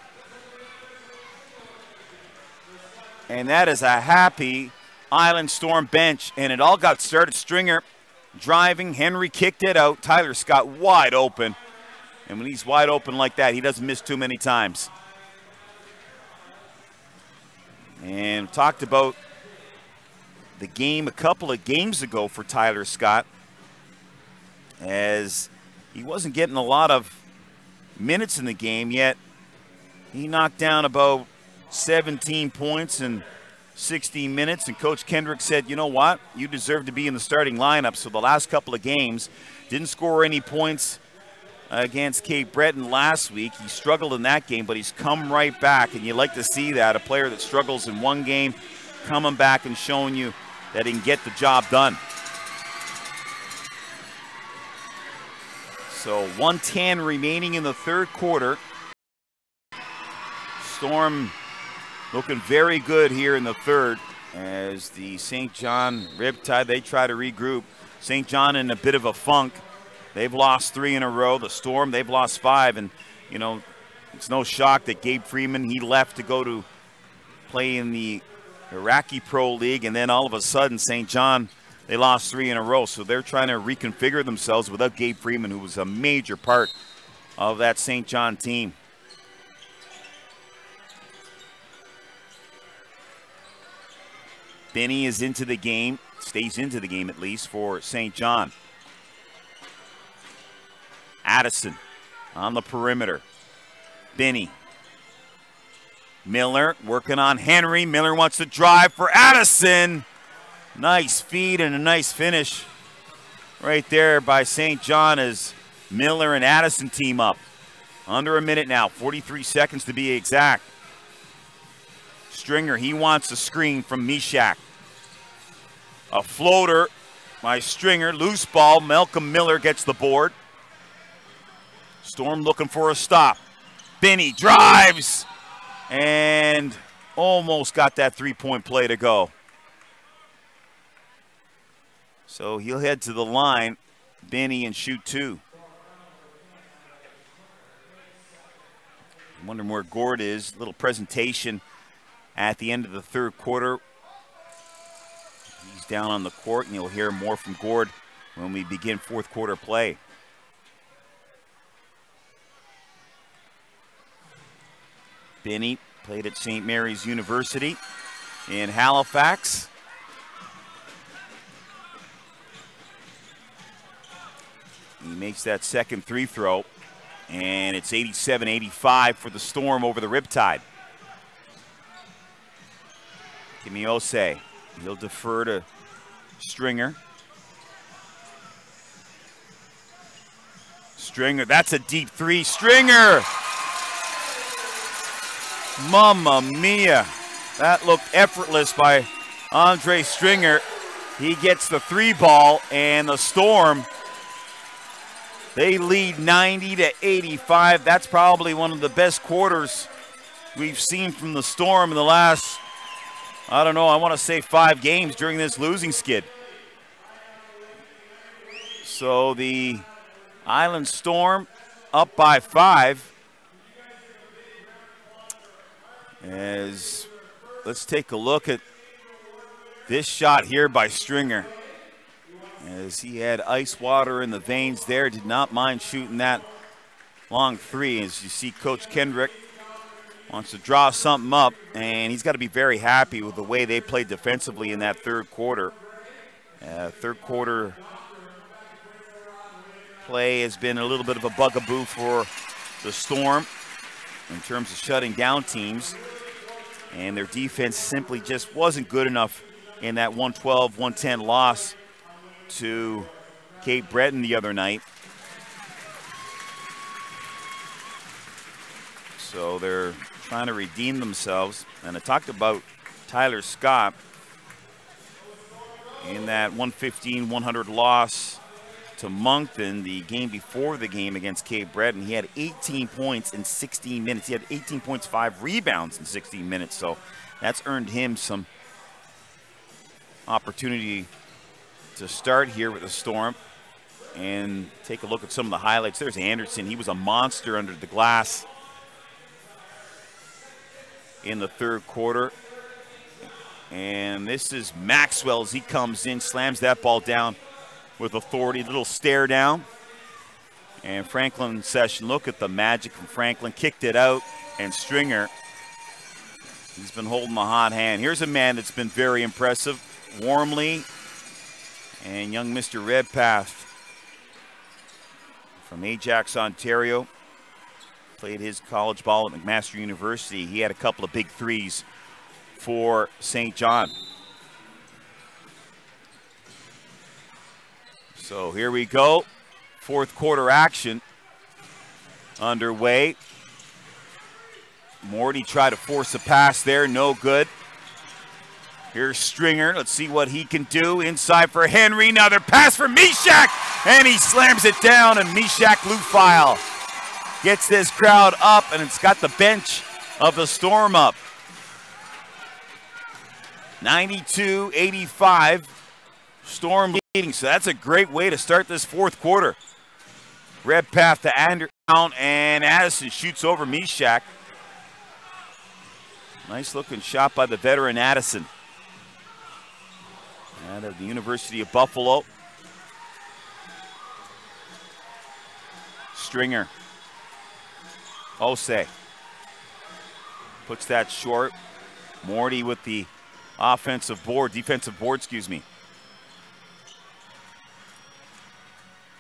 And that is a happy Island Storm bench. And it all got started. Stringer driving. Henry kicked it out. Tyler Scott wide open. And when he's wide open like that, he doesn't miss too many times. And we talked about the game a couple of games ago for Tyler Scott, as he wasn't getting a lot of minutes in the game, yet he knocked down about 17 points in 16 minutes, and Coach Kendrick said, you know what, you deserve to be in the starting lineup. So the last couple of games, didn't score any points against Cape Breton last week. He struggled in that game, but he's come right back, and you like to see that, a player that struggles in one game coming back and showing you that he can get the job done. So 1:10 remaining in the third quarter. Storm looking very good here in the third as the St. John Riptide, they try to regroup. St. John in a bit of a funk. They've lost 3 in a row. The Storm, they've lost 5. And, you know, it's no shock that Gabe Freeman, he left to go to play in the Iraqi Pro League. And then all of a sudden, St. John, they lost 3 in a row. So they're trying to reconfigure themselves without Gabe Freeman, who was a major part of that St. John team. Benny is into the game, stays into the game at least for St. John. Addison on the perimeter. Benny. Miller working on Henry. Miller wants to drive for Addison. Nice feed and a nice finish right there by St. John as Miller and Addison team up. Under a minute now, 43 seconds to be exact. Stringer, he wants a screen from Mishak. A floater by Stringer, loose ball. Malcolm Miller gets the board. Storm looking for a stop. Benny drives and almost got that three-point play to go. So he'll head to the line, Benny, and shoot 2. I'm wondering where Gord is. Little presentation at the end of the third quarter. He's down on the court, and you'll hear more from Gord when we begin fourth quarter play. Benny played at St. Mary's University in Halifax. He makes that second free throw, and it's 87-85 for the Storm over the Riptide. Kimiose, he'll defer to Stringer. Stringer, that's a deep 3. Stringer! Mamma mia. That looked effortless by Andre Stringer. He gets the 3 ball, and the Storm, they lead 90-85. That's probably one of the best quarters we've seen from the Storm in the last, I don't know, I want to say 5 games during this losing skid. So the Island Storm up by 5. Let's take a look at this shot here by Stringer. As he had ice water in the veins there, did not mind shooting that long 3. As you see, Coach Kendrick wants to draw something up, and he's got to be very happy with the way they played defensively in that third quarter. Third quarter play has been a little bit of a bugaboo for the Storm in terms of shutting down teams, and their defense simply just wasn't good enough in that 112-110 loss to Cape Breton the other night. So they're trying to redeem themselves. And I talked about Tyler Scott in that 115-100 loss to Moncton the game before the game against Cape Breton. He had 18 points in 16 minutes. He had 18 points, 5 rebounds in 16 minutes. So that's earned him some opportunity to start here with the Storm. And take a look at some of the highlights. There's Anderson. He was a monster under the glass in the third quarter. And this is Maxwell as he comes in, slams that ball down with authority. Little stare down. And Franklin Session, look at the magic from Franklin. Kicked it out, and Stringer, he's been holding the hot hand. Here's a man that's been very impressive. Warmly and young Mr. Redpath from Ajax, Ontario. Played his college ball at McMaster University. He had a couple of big 3s for St. John. So here we go. Fourth quarter action underway. Morty tried to force a pass there, no good. Here's Stringer. Let's see what he can do. Inside for Henry. Another pass for Mishak. And he slams it down. And Mishak Lufile gets this crowd up. And it's got the bench of the Storm up. 92-85. Storm leading. So that's a great way to start this fourth quarter. Redpath to Anderson. And Addison shoots over Mishak. Nice looking shot by the veteran Addison. Out of the University of Buffalo. Stringer. Osei. Puts that short. Morty with the defensive board, excuse me.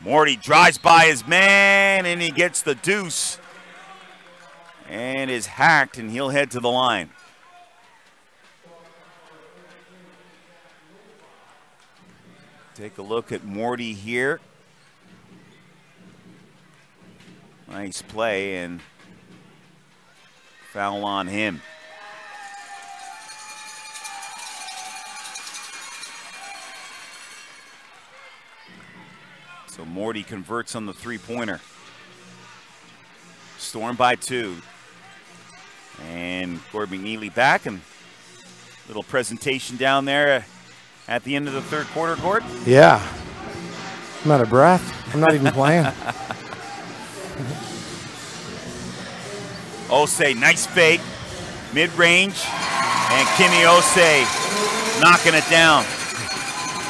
Morty drives by his man, and he gets the deuce. And is hacked, and he'll head to the line. Take a look at Morty here. Nice play, and foul on him. So Morty converts on the three-pointer. Storm by 2. And Gord McNeely back, and little presentation down there at the end of the third quarter, Gord. Yeah. I'm out of breath. I'm not even playing. Osei, nice fake, mid-range, and Kimi Osei knocking it down.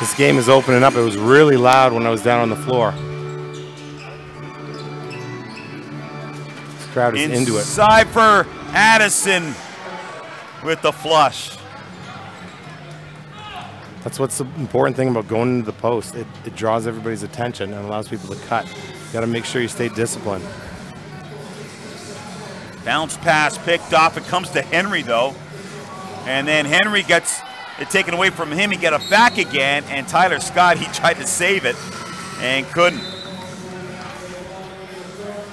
This game is opening up. It was really loud when I was down on the floor. This crowd is into it. Inside for Addison with the flush. That's what's the important thing about going into the post. It draws everybody's attention and allows people to cut. You got to make sure you stay disciplined. Bounce pass picked off. It comes to Henry, though. And then Henry gets it taken away from him. He got it back again. And Tyler Scott, he tried to save it and couldn't.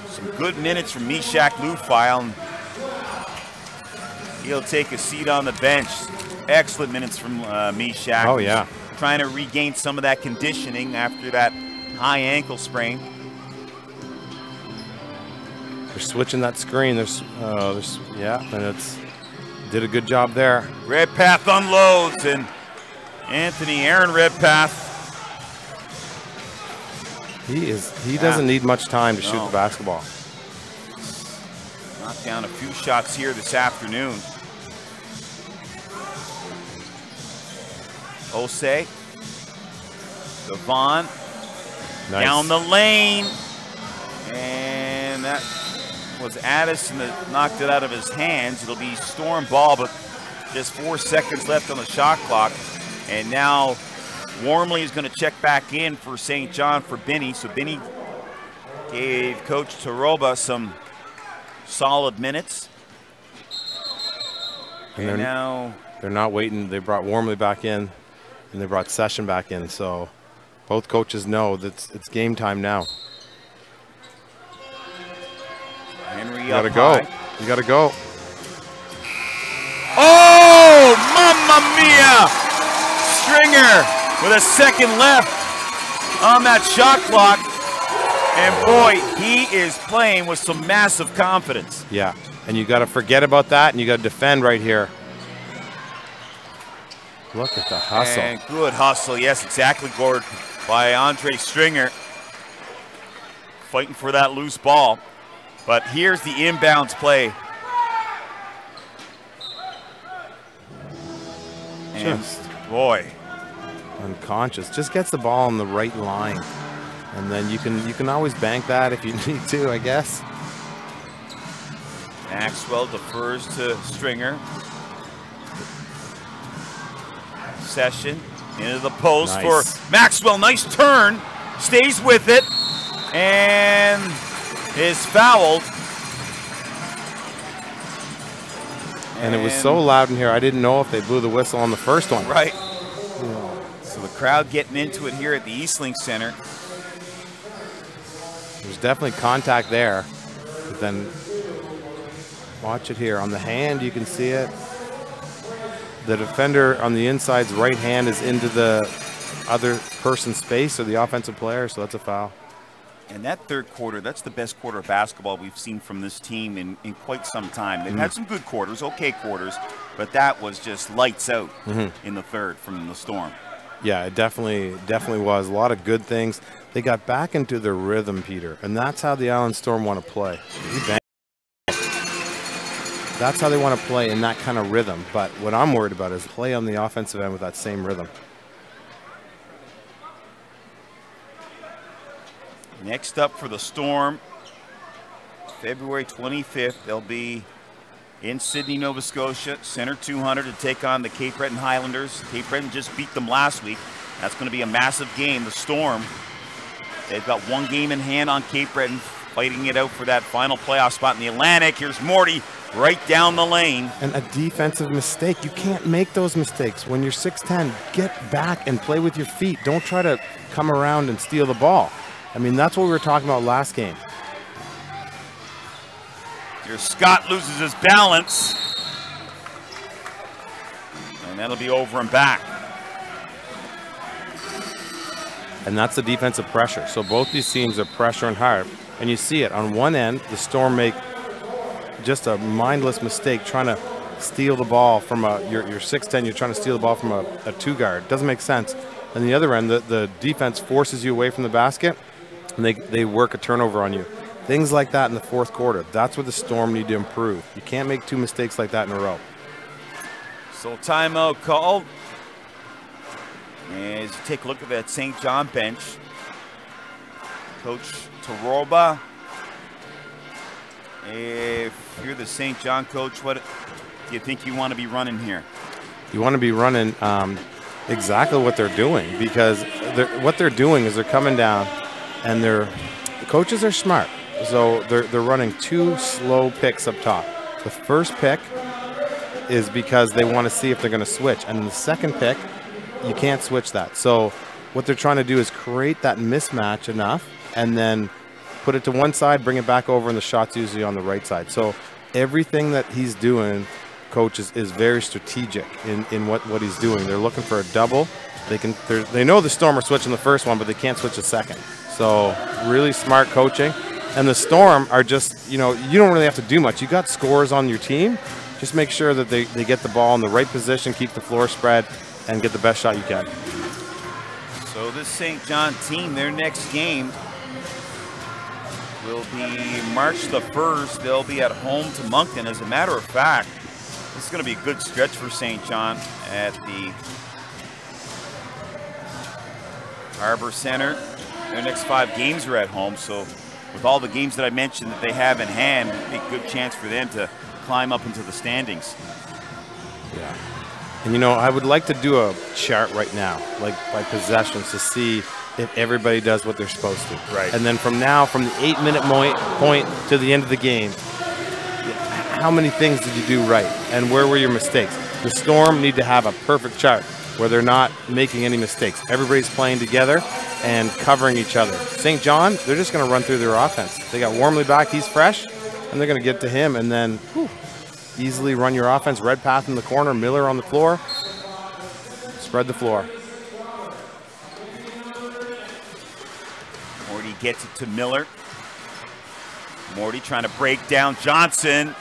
Some good minutes from Mishak Lufile. he'll take a seat on the bench. Excellent minutes from Meshach. Oh, yeah. Trying to regain some of that conditioning after that high ankle sprain. They're switching that screen. Yeah, and it's did a good job there. Redpath unloads, and Aaron Redpath. He doesn't need much time to shoot the basketball. Knocked down a few shots here this afternoon. Osei. Devon. Nice. Down the lane. And that was Addison that knocked it out of his hands. It'll be Storm ball, but just 4 seconds left on the shot clock. And now Wormley is going to check back in for St. John for Binney. So Binney gave Coach Taroba some solid minutes. And now they're not waiting. They brought Wormley back in, and they brought Session back in. So both coaches know that it's game time now. Henry you gotta go. You gotta go. Oh, mamma mia! Stringer with a second left on that shot clock. And boy, he is playing with some massive confidence. Yeah, and you gotta forget about that, and you gotta defend right here. Look at the hustle. And good hustle, yes, exactly, Gord, by Andre Stringer. Fighting for that loose ball. But here's the inbounds play. And boy, unconscious. Just gets the ball on the right line, and then you can always bank that if you need to, I guess. Maxwell defers to Stringer. Session into the post for Maxwell. Nice turn, stays with it, and is fouled. And it was so loud in here, I didn't know if they blew the whistle on the first one. Right. So the crowd getting into it here at the Eastlink Center. There's definitely contact there. But then watch it here. On the hand, you can see it. The defender on the inside's right hand is into the other person's space, or the offensive player, so that's a foul. And that third quarter, that's the best quarter of basketball we've seen from this team in quite some time. They've had some good quarters, okay quarters, but that was just lights out in the third from the Storm. Yeah, it definitely was. A lot of good things. They got back into their rhythm, Peter, and that's how the Island Storm want to play. That's how they want to play, in that kind of rhythm. But what I'm worried about is play on the offensive end with that same rhythm. Next up for the Storm, February 25th, they'll be in Sydney, Nova Scotia, Center 200 to take on the Cape Breton Highlanders. Cape Breton just beat them last week. That's going to be a massive game. The Storm, they've got one game in hand on Cape Breton, fighting it out for that final playoff spot in the Atlantic. Here's Morty right down the lane. And a defensive mistake. You can't make those mistakes. When you're 6'10", get back and play with your feet. Don't try to come around and steal the ball. I mean, that's what we were talking about last game. Here Scott loses his balance. And that'll be over and back. And that's the defensive pressure. So both these teams are pressuring hard. And you see it on one end, the Storm make just a mindless mistake trying to steal the ball from you're 6'10", you're trying to steal the ball from a two guard. Doesn't make sense. And the other end, the defense forces you away from the basket, and they work a turnover on you. Things like that in the fourth quarter. That's where the Storm need to improve. You can't make two mistakes like that in a row. So timeout called. As you take a look at that St. John bench, Coach Taroba, if you're the St. John coach, what do you think you want to be running here? You want to be running exactly what they're doing, because what they're doing is they're coming down, and the coaches are smart. So they're running two slow picks up top. The first pick is because they want to see if they're going to switch, and the second pick, you can't switch that. So what they're trying to do is create that mismatch enough, and then put it to one side, bring it back over, and the shot's usually on the right side. So everything that he's doing coach is very strategic in what he's doing. They're looking for a double. They know the Storm are switching the first one, but they can't switch the second. So really smart coaching. And the Storm are just, you don't really have to do much. You got scores on your team. Just make sure that they get the ball in the right position, keep the floor spread, and get the best shot you can. So this St. John team, their next game will be March the 1st. They'll be at home to Moncton. As a matter of fact, this is going to be a good stretch for St. John at the Harbor Center. Their next 5 games are at home, so with all the games that I mentioned that they have in hand, it'd be a good chance for them to climb up into the standings. Yeah. And I would like to do a chart right now, like by possessions, to see if everybody does what they're supposed to. Right. And then from the 8-minute point to the end of the game, how many things did you do right? And where were your mistakes? The Storm need to have a perfect chart where they're not making any mistakes. Everybody's playing together and covering each other. St. John, they're just going to run through their offense. They got Wormley back, he's fresh, and they're going to get to him and then easily run your offense. Redpath in the corner, Miller on the floor. Spread the floor. Morty gets it to Miller. Morty trying to break down Johnson.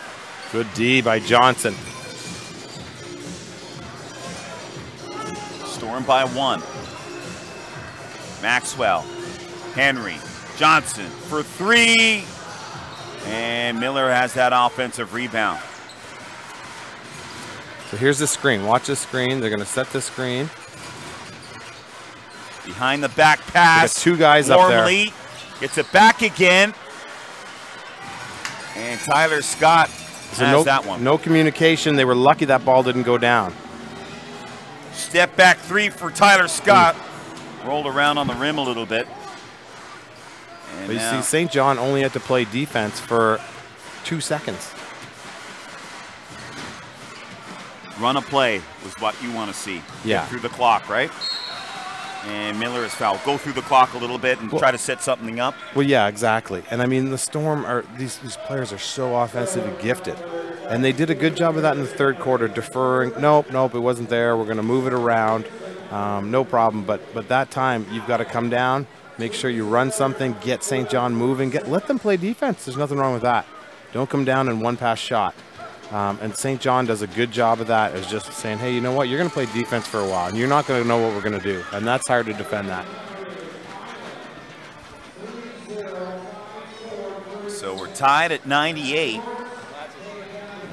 Good D by Johnson. Storm by 1. Maxwell, Henry, Johnson for 3. And Miller has that offensive rebound. So here's the screen. Watch this screen. They're going to set the screen. Behind the back pass. They got 2 guys up there. Wormley gets it back again. And Tyler Scott has that one. No communication. They were lucky that ball didn't go down. Step back 3 for Tyler Scott. Rolled around on the rim a little bit. And but you see, St. John only had to play defense for 2 seconds. Run a play was what you want to see. Yeah. Get through the clock, right? And Miller is fouled. Go through the clock a little bit and try to set something up. Well, yeah, exactly. And I mean, the Storm these players are so offensively gifted. And they did a good job of that in the 3rd quarter, deferring. Nope, it wasn't there. We're going to move it around. No problem. But that time, you've got to come down, make sure you run something, get St. John moving, let them play defense. There's nothing wrong with that. Don't come down in one-pass shot. And St. John does a good job of that, is just saying, hey, you know what? You're going to play defense for a while, and you're not going to know what we're going to do. And that's hard to defend that. So we're tied at 98.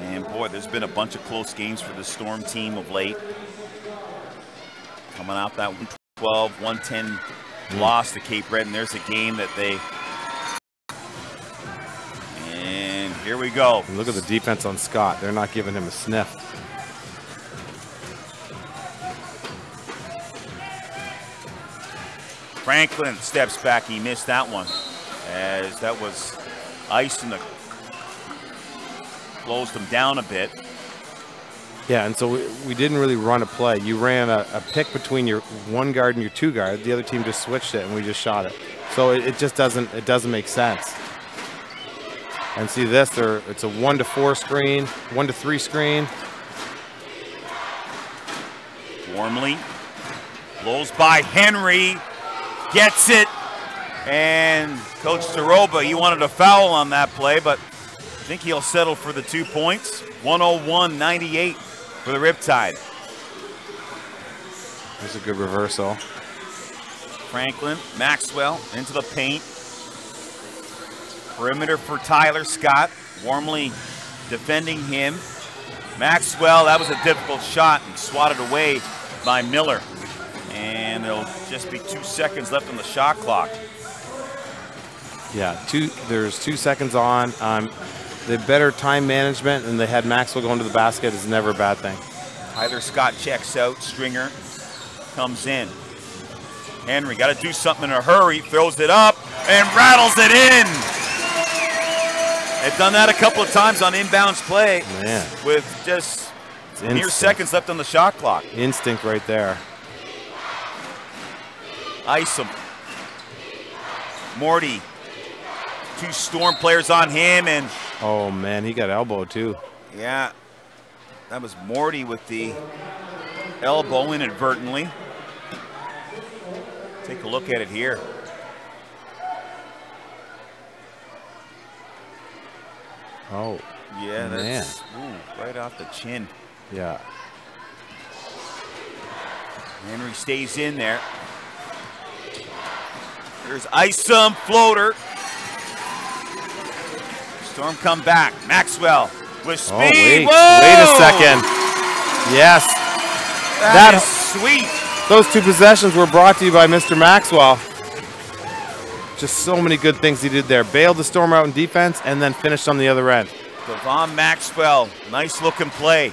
And boy, there's been a bunch of close games for the Storm team of late. Coming out that 112, 110 loss to Cape Breton. There's a game that they... And here we go. And look at the defense on Scott. They're not giving him a sniff. Franklin steps back. He missed that one, as that was ice in the... Closed him down a bit. Yeah, and so we didn't really run a play. You ran a pick between your 1 guard and your 2 guard. The other team just switched it, and we just shot it. So it just doesn't make sense. And see this, it's a 1-to-4 screen, 1-to-3 screen. Wormley blows by Henry, gets it, and Coach Soroba, he wanted a foul on that play, but I think he'll settle for the 2 points. 101-98 for the Riptide. There's a good reversal. Franklin, Maxwell into the paint. Perimeter for Tyler Scott. Wormley defending him. Maxwell, that was a difficult shot and swatted away by Miller. And there'll just be 2 seconds left on the shot clock. Yeah, there's 2 seconds on. The better time management, and they had Maxwell going to the basket, is never a bad thing. Tyler Scott checks out. Stringer comes in. Henry got to do something in a hurry. Throws it up and rattles it in. They've done that a couple of times on inbounds play. Man. With just mere seconds left on the shot clock. Instinct right there. Ice him. Morty. 2 Storm players on him, and oh man, he got elbowed too. yeah, That was Morty with the elbow inadvertently. Take a look at it here. Oh, yeah, that's right off the chin. Yeah. Henry stays in there. There's Isom floater. Storm come back. Maxwell with speed. Oh, wait a second. Yes. That is sweet. Those two possessions were brought to you by Mr. Maxwell. Just so many good things he did there. Bailed the Storm out in defense and then finished on the other end. Devon Maxwell, nice looking play.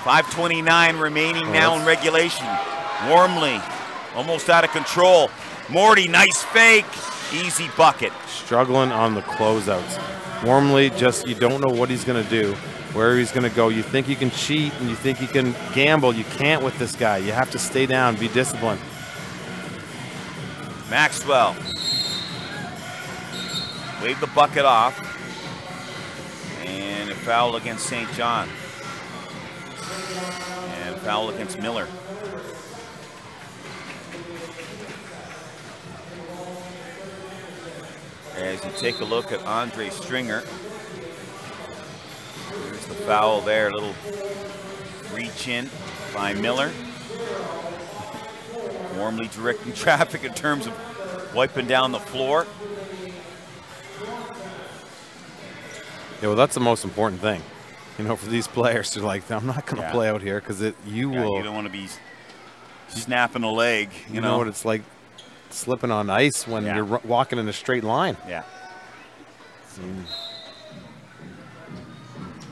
5:29 remaining now in regulation. Warmly, almost out of control. Morty, nice fake. Easy bucket. Struggling on the closeouts. Warmly, just you don't know what he's going to do, where he's going to go. You think you can cheat and you think you can gamble. You can't with this guy. You have to stay down, be disciplined. Maxwell. Wave the bucket off. And a foul against St. John. And a foul against Miller. As you take a look at Andre Stringer. There's the foul there, a little reach in by Miller. Warmly directing traffic in terms of wiping down the floor. Yeah, well, that's the most important thing, you know, for these players to like, I'm not going to play out here because you will. You don't want to be snapping a leg. You know what it's like slipping on ice when you're walking in a straight line. Yeah.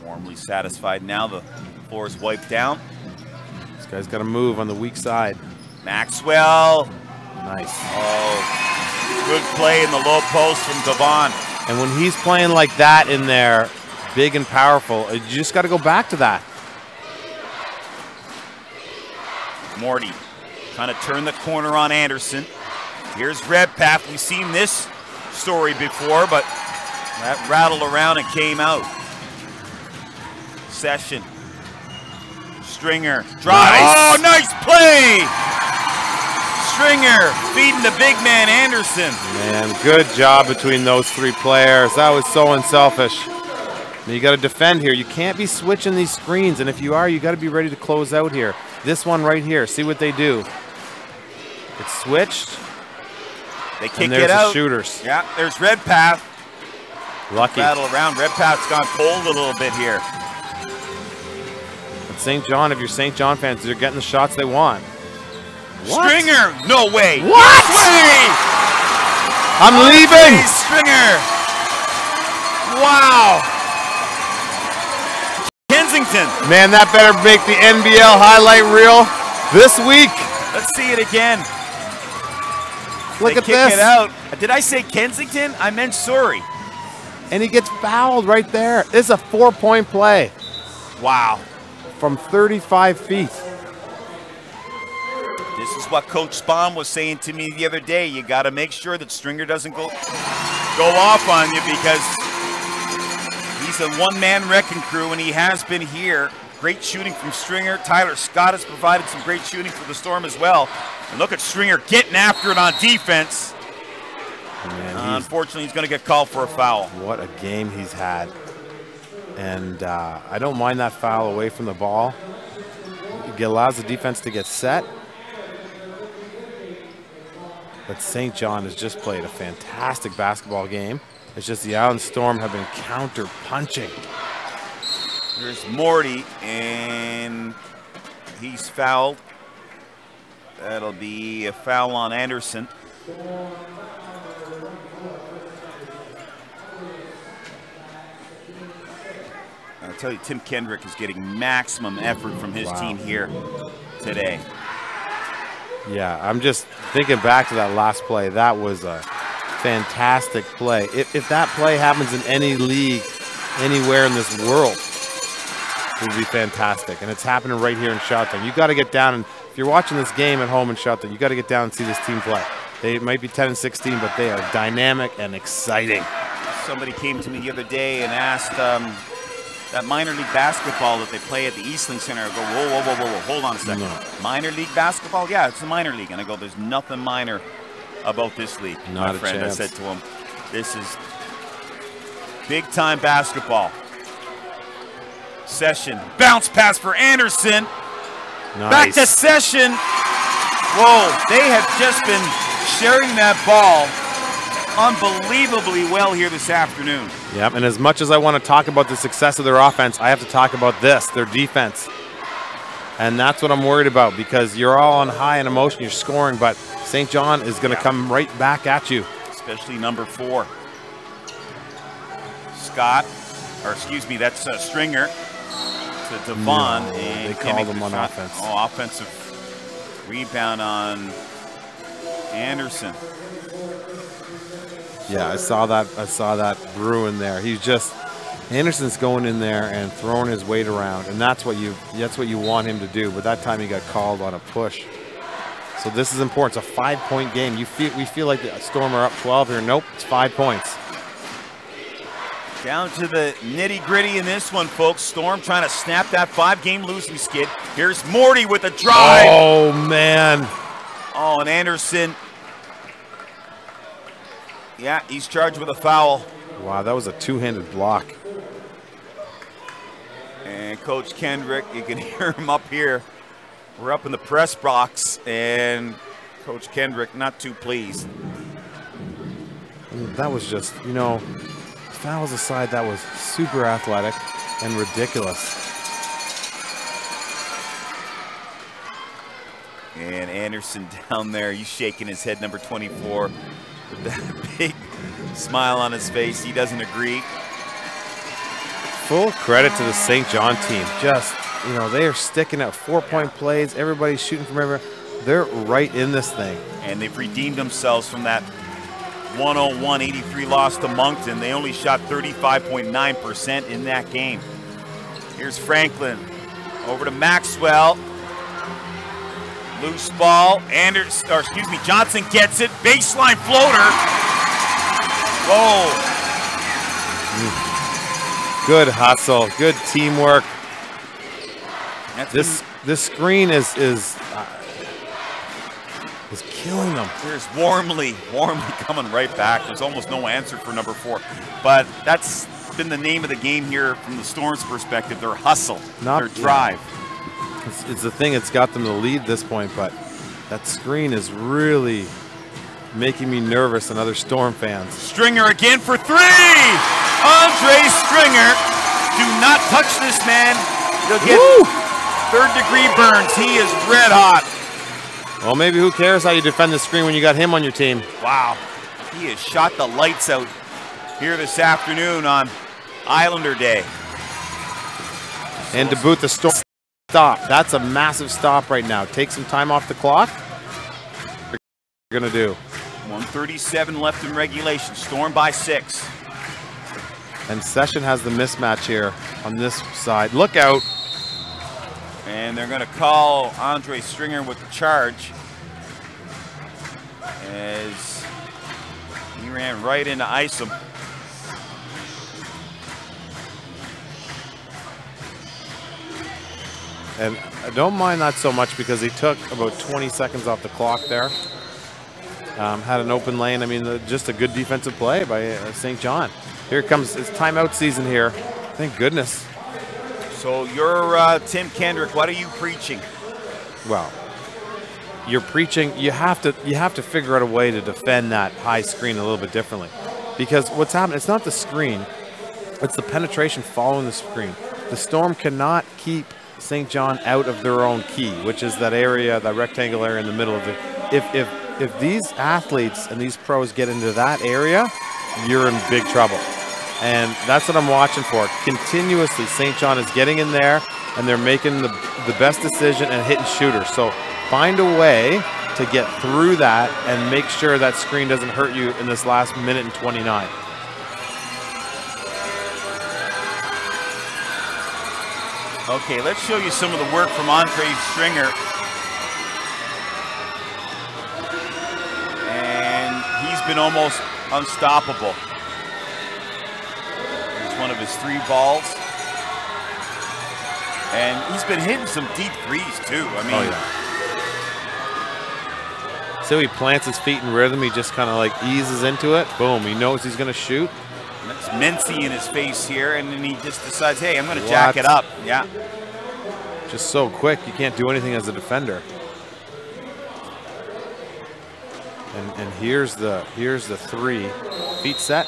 Warmly satisfied now. The floor is wiped down. This guy's got to move on the weak side. Maxwell. Nice. Oh, good play in the low post from Devon. And when he's playing like that in there, big and powerful, you just got to go back to that. Morty trying to turn the corner on Anderson. Here's Redpath. We've seen this story before, but that rattled around and came out. Session. Stringer drives. Oh, nice play! Stringer feeding the big man Anderson. Man, good job between those three players. That was so unselfish. You got to defend here. You can't be switching these screens, and if you are, you got to be ready to close out here. This one right here, see what they do. It's switched. They kick and there's it out. The shooters. Yeah, there's Redpath. Lucky. Battle around. Redpath's gone cold a little bit here. But St. John, if you're St. John fans, they're getting the shots they want. What? Stringer, no way. What? Way. I'm leaving. Stringer. Wow. Kensington. Man, that better make the NBL highlight reel this week. Let's see it again. Look at kick this. It out. Did I say Kensington? I meant Surrey. And he gets fouled right there. This is a 4-point play. Wow. From 35 feet. This is what Coach Spahn was saying to me the other day. You got to make sure that Stringer doesn't go off on you because he's a one-man wrecking crew, and he has been here. Great shooting from Stringer. Tyler Scott has provided some great shooting for the Storm as well. And look at Stringer getting after it on defense. Man, unfortunately, he's going to get called for a foul. What a game he's had. And I don't mind that foul away from the ball. It allows the defense to get set. But St. John has just played a fantastic basketball game. It's just the Island Storm have been counter-punching. Here's Morty, and he's fouled. That'll be a foul on Anderson. I'll tell you, Tim Kendrick is getting maximum effort from his team here today. Yeah, I'm just thinking back to that last play. That was a fantastic play. If that play happens in any league, anywhere in this world, it would be fantastic. And it's happening right here in Shotton. You got to get down, and if you're watching this game at home in Shotton, you got to get down and see this team play. They might be 10-16, but they are dynamic and exciting. Somebody came to me the other day and asked that minor league basketball that they play at the Eastling Center. I go, whoa, whoa, whoa, whoa, whoa, hold on a second. No. Minor league basketball? Yeah, it's a minor league. And I go, there's nothing minor about this league, Not my friend. a chance. I said to him, this is big time basketball. Session, bounce pass for Anderson. Nice. Back to Session. Whoa, they have just been sharing that ball unbelievably well here this afternoon. Yep, and as much as I want to talk about the success of their offense, I have to talk about this, their defense. And that's what I'm worried about, because you're all on high in emotion, you're scoring, but St. John is going to come right back at you. Especially number 4. Scott, or excuse me, that's Stringer to Devon. No, and they called him on offense. Oh, offensive rebound on Anderson. Yeah, I saw that brewing there. He's just, Anderson's going in there and throwing his weight around, and that's what you want him to do. But that time he got called on a push. So this is important. It's a 5-point game. We feel like the Storm are up 12 here. Nope, it's 5 points. Down to the nitty-gritty in this one, folks. Storm trying to snap that 5-game losing skid. Here's Morty with a drive. Oh, man. Oh, and Anderson. Yeah, he's charged with a foul. Wow, that was a two-handed block. And Coach Kendrick, you can hear him up here. We're up in the press box, and Coach Kendrick not too pleased. That was just, you know, fouls aside, that was super athletic and ridiculous. And Anderson down there, he's shaking his head, number 24, with that big smile on his face. He doesn't agree. Full credit to the St. John team. Just, you know, they are sticking at 4-point plays. Everybody's shooting from everywhere. They're right in this thing. And they've redeemed themselves from that 101-83 loss to Moncton. They only shot 35.9% in that game. Here's Franklin over to Maxwell. Loose ball. Anderson, or excuse me, Johnson gets it. Baseline floater. Whoa. Good hustle. Good teamwork. That's This screen is killing them. Here's Warmly coming right back. There's almost no answer for number 4. But that's been the name of the game here from the Storm's perspective. Their hustle, their drive. It's the thing that's got them to lead this point, but that screen is really making me nervous and other Storm fans. Stringer again for 3! Andre Stringer. Do not touch this man. You'll get third-degree burns. He is red hot. Well, maybe who cares how you defend the screen when you got him on your team. Wow. He has shot the lights out here this afternoon on Islander Day. And to boot, the Storm stop. That's a massive stop right now. Take some time off the clock. What you're going to do. 1:37 left in regulation. Storm by 6. And Session has the mismatch here on this side. Look out. And they're going to call Andre Stringer with the charge as he ran right into Isom. And I don't mind that so much because he took about 20 seconds off the clock there. Had an open lane. I mean, just a good defensive play by St. John. Here comes, it's timeout season here. Thank goodness. So you're Tim Kendrick. What are you preaching? Well, you're preaching. You have to figure out a way to defend that high screen a little bit differently, because what's happening? It's not the screen. It's the penetration following the screen. The Storm cannot keep St. John out of their own key, which is that area, that rectangle area in the middle of it. If these athletes and these pros get into that area, you're in big trouble. And that's what I'm watching for. Continuously, St. John is getting in there, and they're making the best decision and hitting shooters. So find a way to get through that and make sure that screen doesn't hurt you in this last minute and 29. Okay, let's show you some of the work from Andre Stringer. And he's been almost unstoppable. Here's one of his 3 balls. And he's been hitting some deep threes too. I mean, oh, yeah. So he plants his feet in rhythm. He just kind of like eases into it. Boom. He knows he's going to shoot. That's Mincy in his face here, and then he just decides, hey, I'm going to jack it up. Yeah. Just so quick, you can't do anything as a defender. And here's the three. Feet set.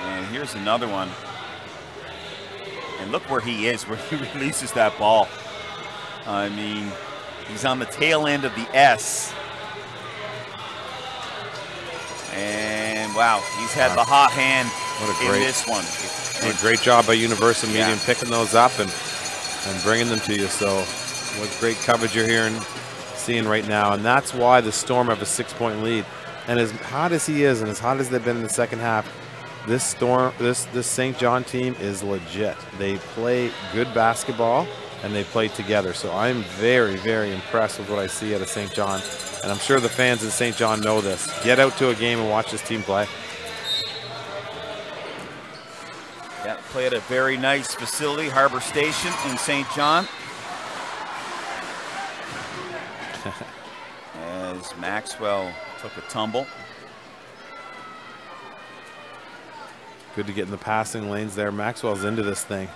And here's another one. And look where he is, where he releases that ball. I mean, he's on the tail end of the S. And wow, he's had the hot hand in this one. What a great job by Universal Medium picking those up and bringing them to you. So what great coverage you're seeing right now. And that's why the Storm have a 6-point lead. And as hot as he is and as hot as they've been in the second half, this St. John team is legit. They play good basketball and they play together. So I'm very, very impressed with what I see out of St. John. And I'm sure the fans in St. John know this. Get out to a game and watch this team play. Yeah, play at a very nice facility, Harbor Station in St. John. As Maxwell took a tumble. Good to get in the passing lanes there. Maxwell's into this thing.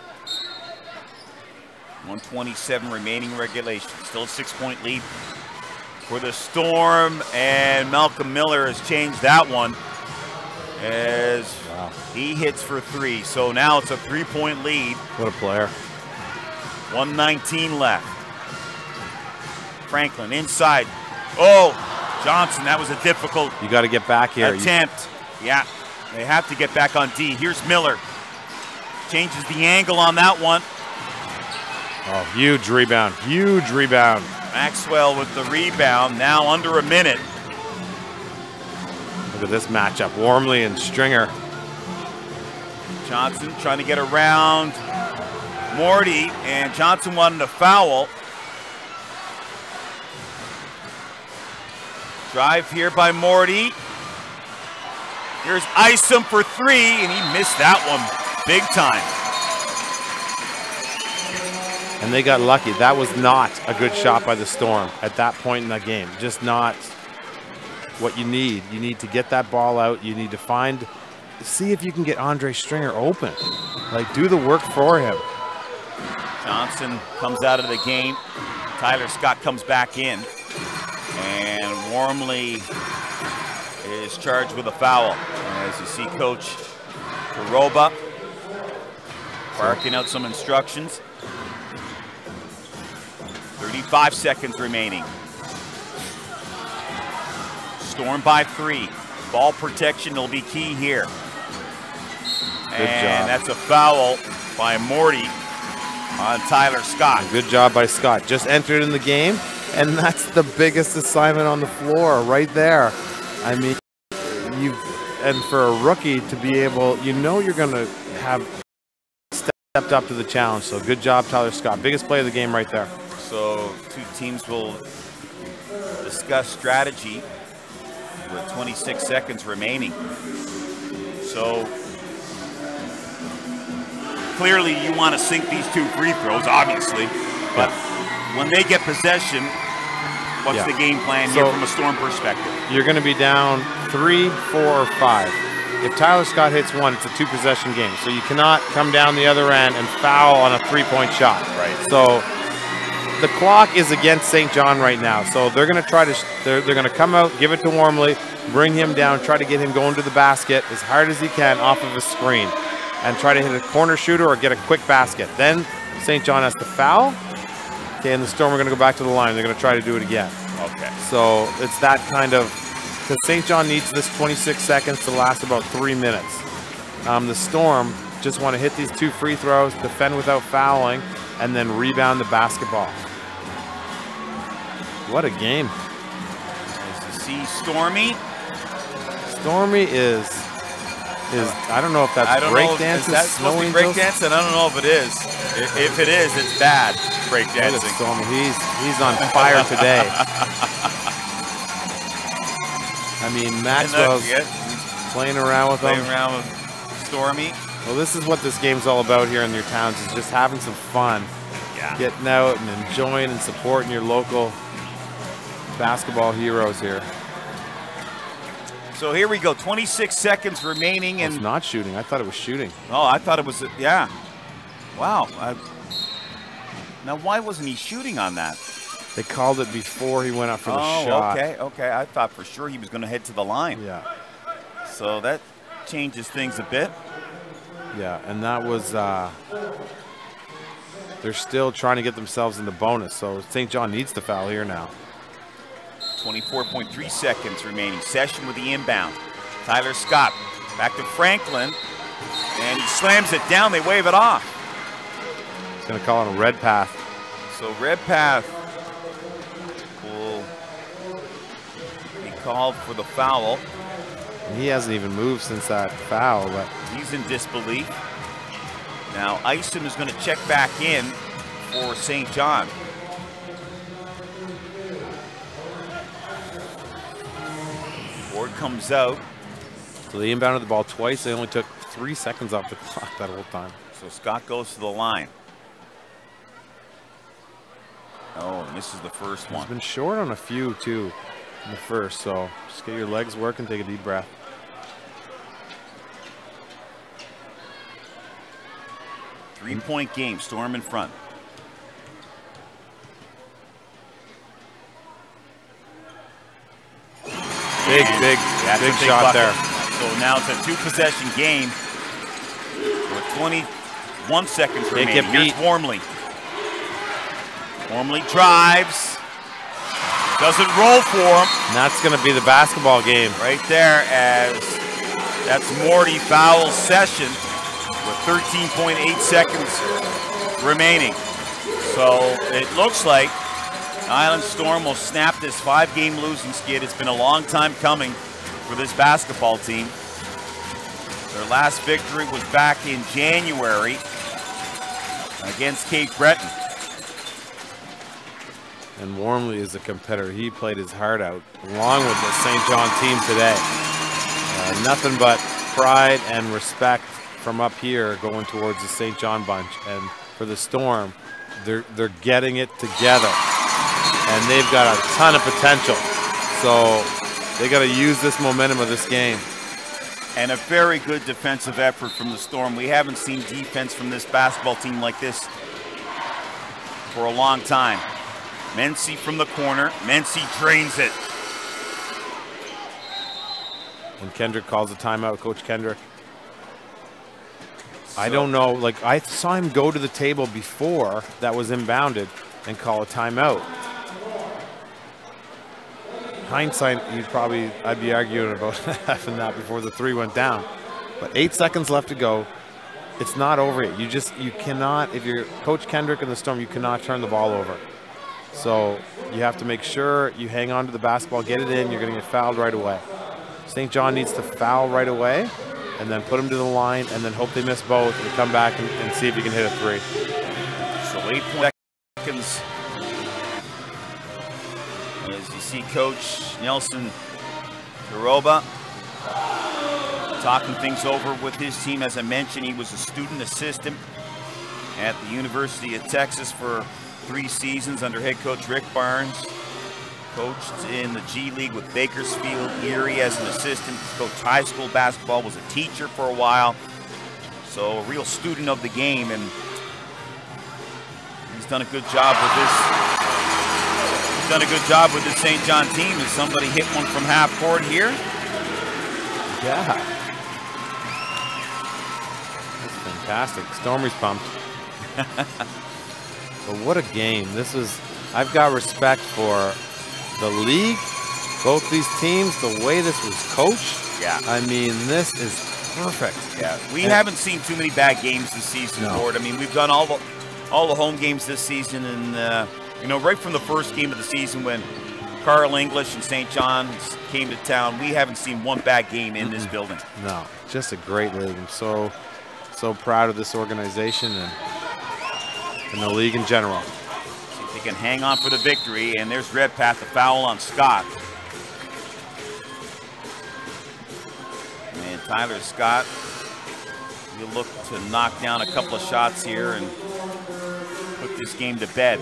1:27 remaining regulation. Still a 6-point lead for the Storm, and Malcolm Miller has changed that one as he hits for 3. So now it's a 3-point lead. What a player. 1:19 left. Franklin inside. Oh, Johnson, that was a difficult You got to get back here. attempt. Yeah, they have to get back on D. Here's Miller. Changes the angle on that one. Oh, huge rebound. Huge rebound. Maxwell with the rebound, now under a minute. Look at this matchup, Wormley and Stringer. Johnson trying to get around Morty, and Johnson wanted a foul. Drive here by Morty. Here's Isom for 3, and he missed that one big time. And they got lucky. That was not a good shot by the Storm at that point in the game. Just not what you need. You need to get that ball out. You need to see if you can get Andre Stringer open. Like, do the work for him. Johnson comes out of the game. Tyler Scott comes back in. And Wormley is charged with a foul. And as you see Coach Karoba barking out some instructions. 35 seconds remaining. Storm by 3. Ball protection will be key here. And that's a foul by Morty on Tyler Scott. Good job by Scott. Just entered in the game, and that's the biggest assignment on the floor right there. I mean, and for a rookie to be able, you're going to have stepped up to the challenge. So good job, Tyler Scott. Biggest play of the game right there. So two teams will discuss strategy with 26 seconds remaining. So clearly you want to sink these 2 free throws, obviously. But when they get possession, what's the game plan here from a Storm perspective? You're going to be down 3, 4, or 5. If Tyler Scott hits 1, it's a 2-possession game. So you cannot come down the other end and foul on a 3-point shot. Right. So the clock is against St. John right now, so they're going to try to they're going to come out, give it to Wormley, bring him down, try to get him going to the basket as hard as he can off of a screen, and try to hit a corner shooter or get a quick basket. Then St. John has to foul. Okay, and the Storm are going to go back to the line. They're going to try to do it again. Okay. So it's that kind of, because St. John needs this 26 seconds to last about 3 minutes. The Storm just want to hit these 2 free throws, defend without fouling, and then rebound the basketball. What a game. As you see Stormy. Stormy is I don't know if that's breakdancing. That's supposed to be breakdancing? I don't know if it is. If it is, it's bad breakdancing. Stormy, he's on fire today. I mean, Maxwell's playing around with him. Playing around with Stormy. Well, this is what this game's all about here in your towns, is just having some fun. Yeah. Getting out and enjoying and supporting your local basketball heroes here. So here we go, 26 seconds remaining. And it's not shooting. I thought it was shooting. Oh, I thought it was, yeah. Wow. Now, why wasn't he shooting on that? They called it before he went up for the shot. Okay. I thought for sure he was going to head to the line. Yeah. So that changes things a bit. Yeah, and that was, they're still trying to get themselves in the bonus, so St. John needs to foul here now. 24.3 seconds remaining. Session with the inbound. Tyler Scott back to Franklin, and he slams it down. They wave it off. He's going to call it a red path. So red path will be called for the foul. He hasn't even moved since that foul, but he's in disbelief. Now Isom is going to check back in for St. John. Board comes out. So they inbounded the ball twice. They only took 3 seconds off the clock that whole time. So Scott goes to the line. Oh, and this is the first one. He's been short on a few too in the first, so just get your legs working, take a deep breath. Three-point game, Storm in front. Big shot there. So now it's a 2-possession game with 21 seconds remaining. Here's Wormley. Wormley drives. Doesn't roll for him. And that's going to be the basketball game. Right there, as that's Morty foul session with 13.8 seconds remaining. So it looks like Island Storm will snap this 5-game losing skid. It's been a long time coming for this basketball team. Their last victory was back in January against Cape Breton. And Wormley is a competitor. He played his heart out, along with the St. John team today. Nothing but pride and respect from up here going towards the St. John bunch. And for the Storm, they're getting it together. And they've got a ton of potential. So they got to use this momentum of this game. And a very good defensive effort from the Storm. We haven't seen defense from this basketball team like this for a long time. Mency from the corner. Mency drains it. And Kendrick calls a timeout, Coach Kendrick. So, I don't know, like I saw him go to the table before that was inbounded and call a timeout. Hindsight, I'd be arguing about having that before the 3 went down. But 8 seconds left to go. It's not over yet. You cannot, if you're Coach Kendrick in the Storm, you cannot turn the ball over. So you have to make sure you hang on to the basketball, get it in, you're going to get fouled right away. St. John needs to foul right away and then put them to the line and then hope they miss both and come back and see if you can hit a 3. So 8 seconds. As you see Coach Nelson Garoba talking things over with his team. As I mentioned, he was a student assistant at the University of Texas for 3 seasons under head coach Rick Barnes. Coached in the G League with Bakersfield, Erie as an assistant. Coached high school basketball, was a teacher for a while. So a real student of the game, and he's done a good job with this. He's done a good job with the St. John team. As somebody hit one from half court here. Yeah. That's fantastic. Stormy's pumped. But what a game. This is, I've got respect for the league, both these teams, the way this was coached. Yeah. I mean, this is perfect. Yeah, we haven't seen too many bad games this season, Gord. I mean, we've done all the home games this season, and you know, right from the first game of the season when Carl English and St. John's came to town, we haven't seen one bad game in this building. No, just a great league. I'm so proud of this organization and the league in general. See if they can hang on for the victory, and there's Redpath, the foul on Scott. And Tyler Scott we look to knock down a couple of shots here and put this game to bed.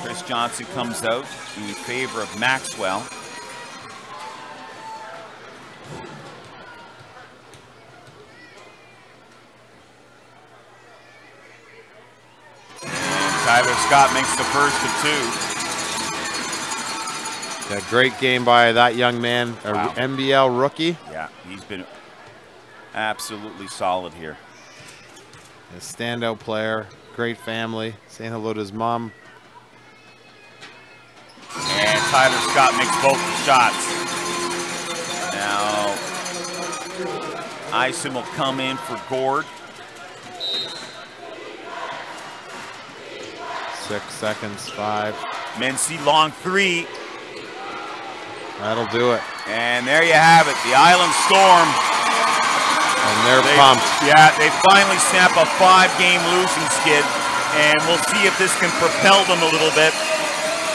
Chris Johnson comes out in favor of Maxwell. And Tyler Scott makes the first of two. A great game by that young man, Wow. a NBL rookie. Yeah, he's been absolutely solid here. A standout player, great family, saying hello to his mom. And Tyler Scott makes both the shots. Now, Ison will come in for Gord. 6 seconds, 5. Mency long three. That'll do it. And there you have it, the Island Storm. And they're pumped. Yeah, they finally snap a 5-game losing skid. And we'll see if this can propel them a little bit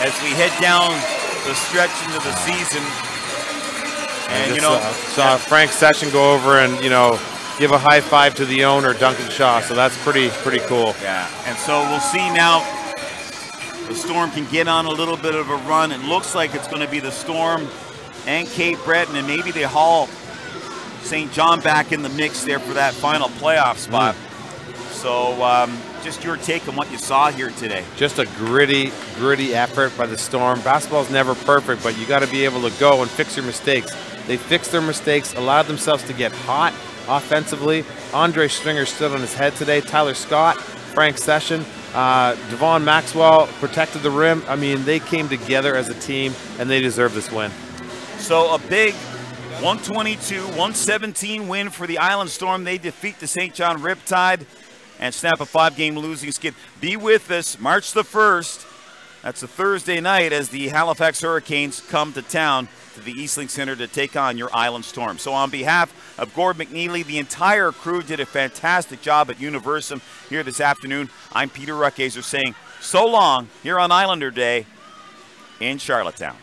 as we head down the stretch into the season. And you know, saw Frank Session go over and, you know, give a high five to the owner, Duncan Shaw. So that's pretty cool. Yeah, and so we'll see now. The Storm can get on a little bit of a run. It looks like it's going to be the Storm and Cape Breton, and maybe they haul St. John back in the mix there for that final playoff spot. So just your take on what you saw here today. Just a gritty effort by the Storm. Basketball's never perfect, but you got to be able to go and fix your mistakes. They fixed their mistakes, allowed themselves to get hot offensively. Andre Stringer stood on his head today. Tyler Scott, Frank Session, Devon Maxwell protected the rim. I mean, they came together as a team, and they deserve this win. So a big 122-117 win for the Island Storm. They defeat the St. John Riptide and snap a 5-game losing skid. Be with us March the 1st. That's a Thursday night as the Halifax Hurricanes come to town to the Eastlink Center to take on your Island Storm. So on behalf of Gord McNeely, the entire crew did a fantastic job at Universum here this afternoon. I'm Peter Ruckazer saying so long here on Islander Day in Charlottetown.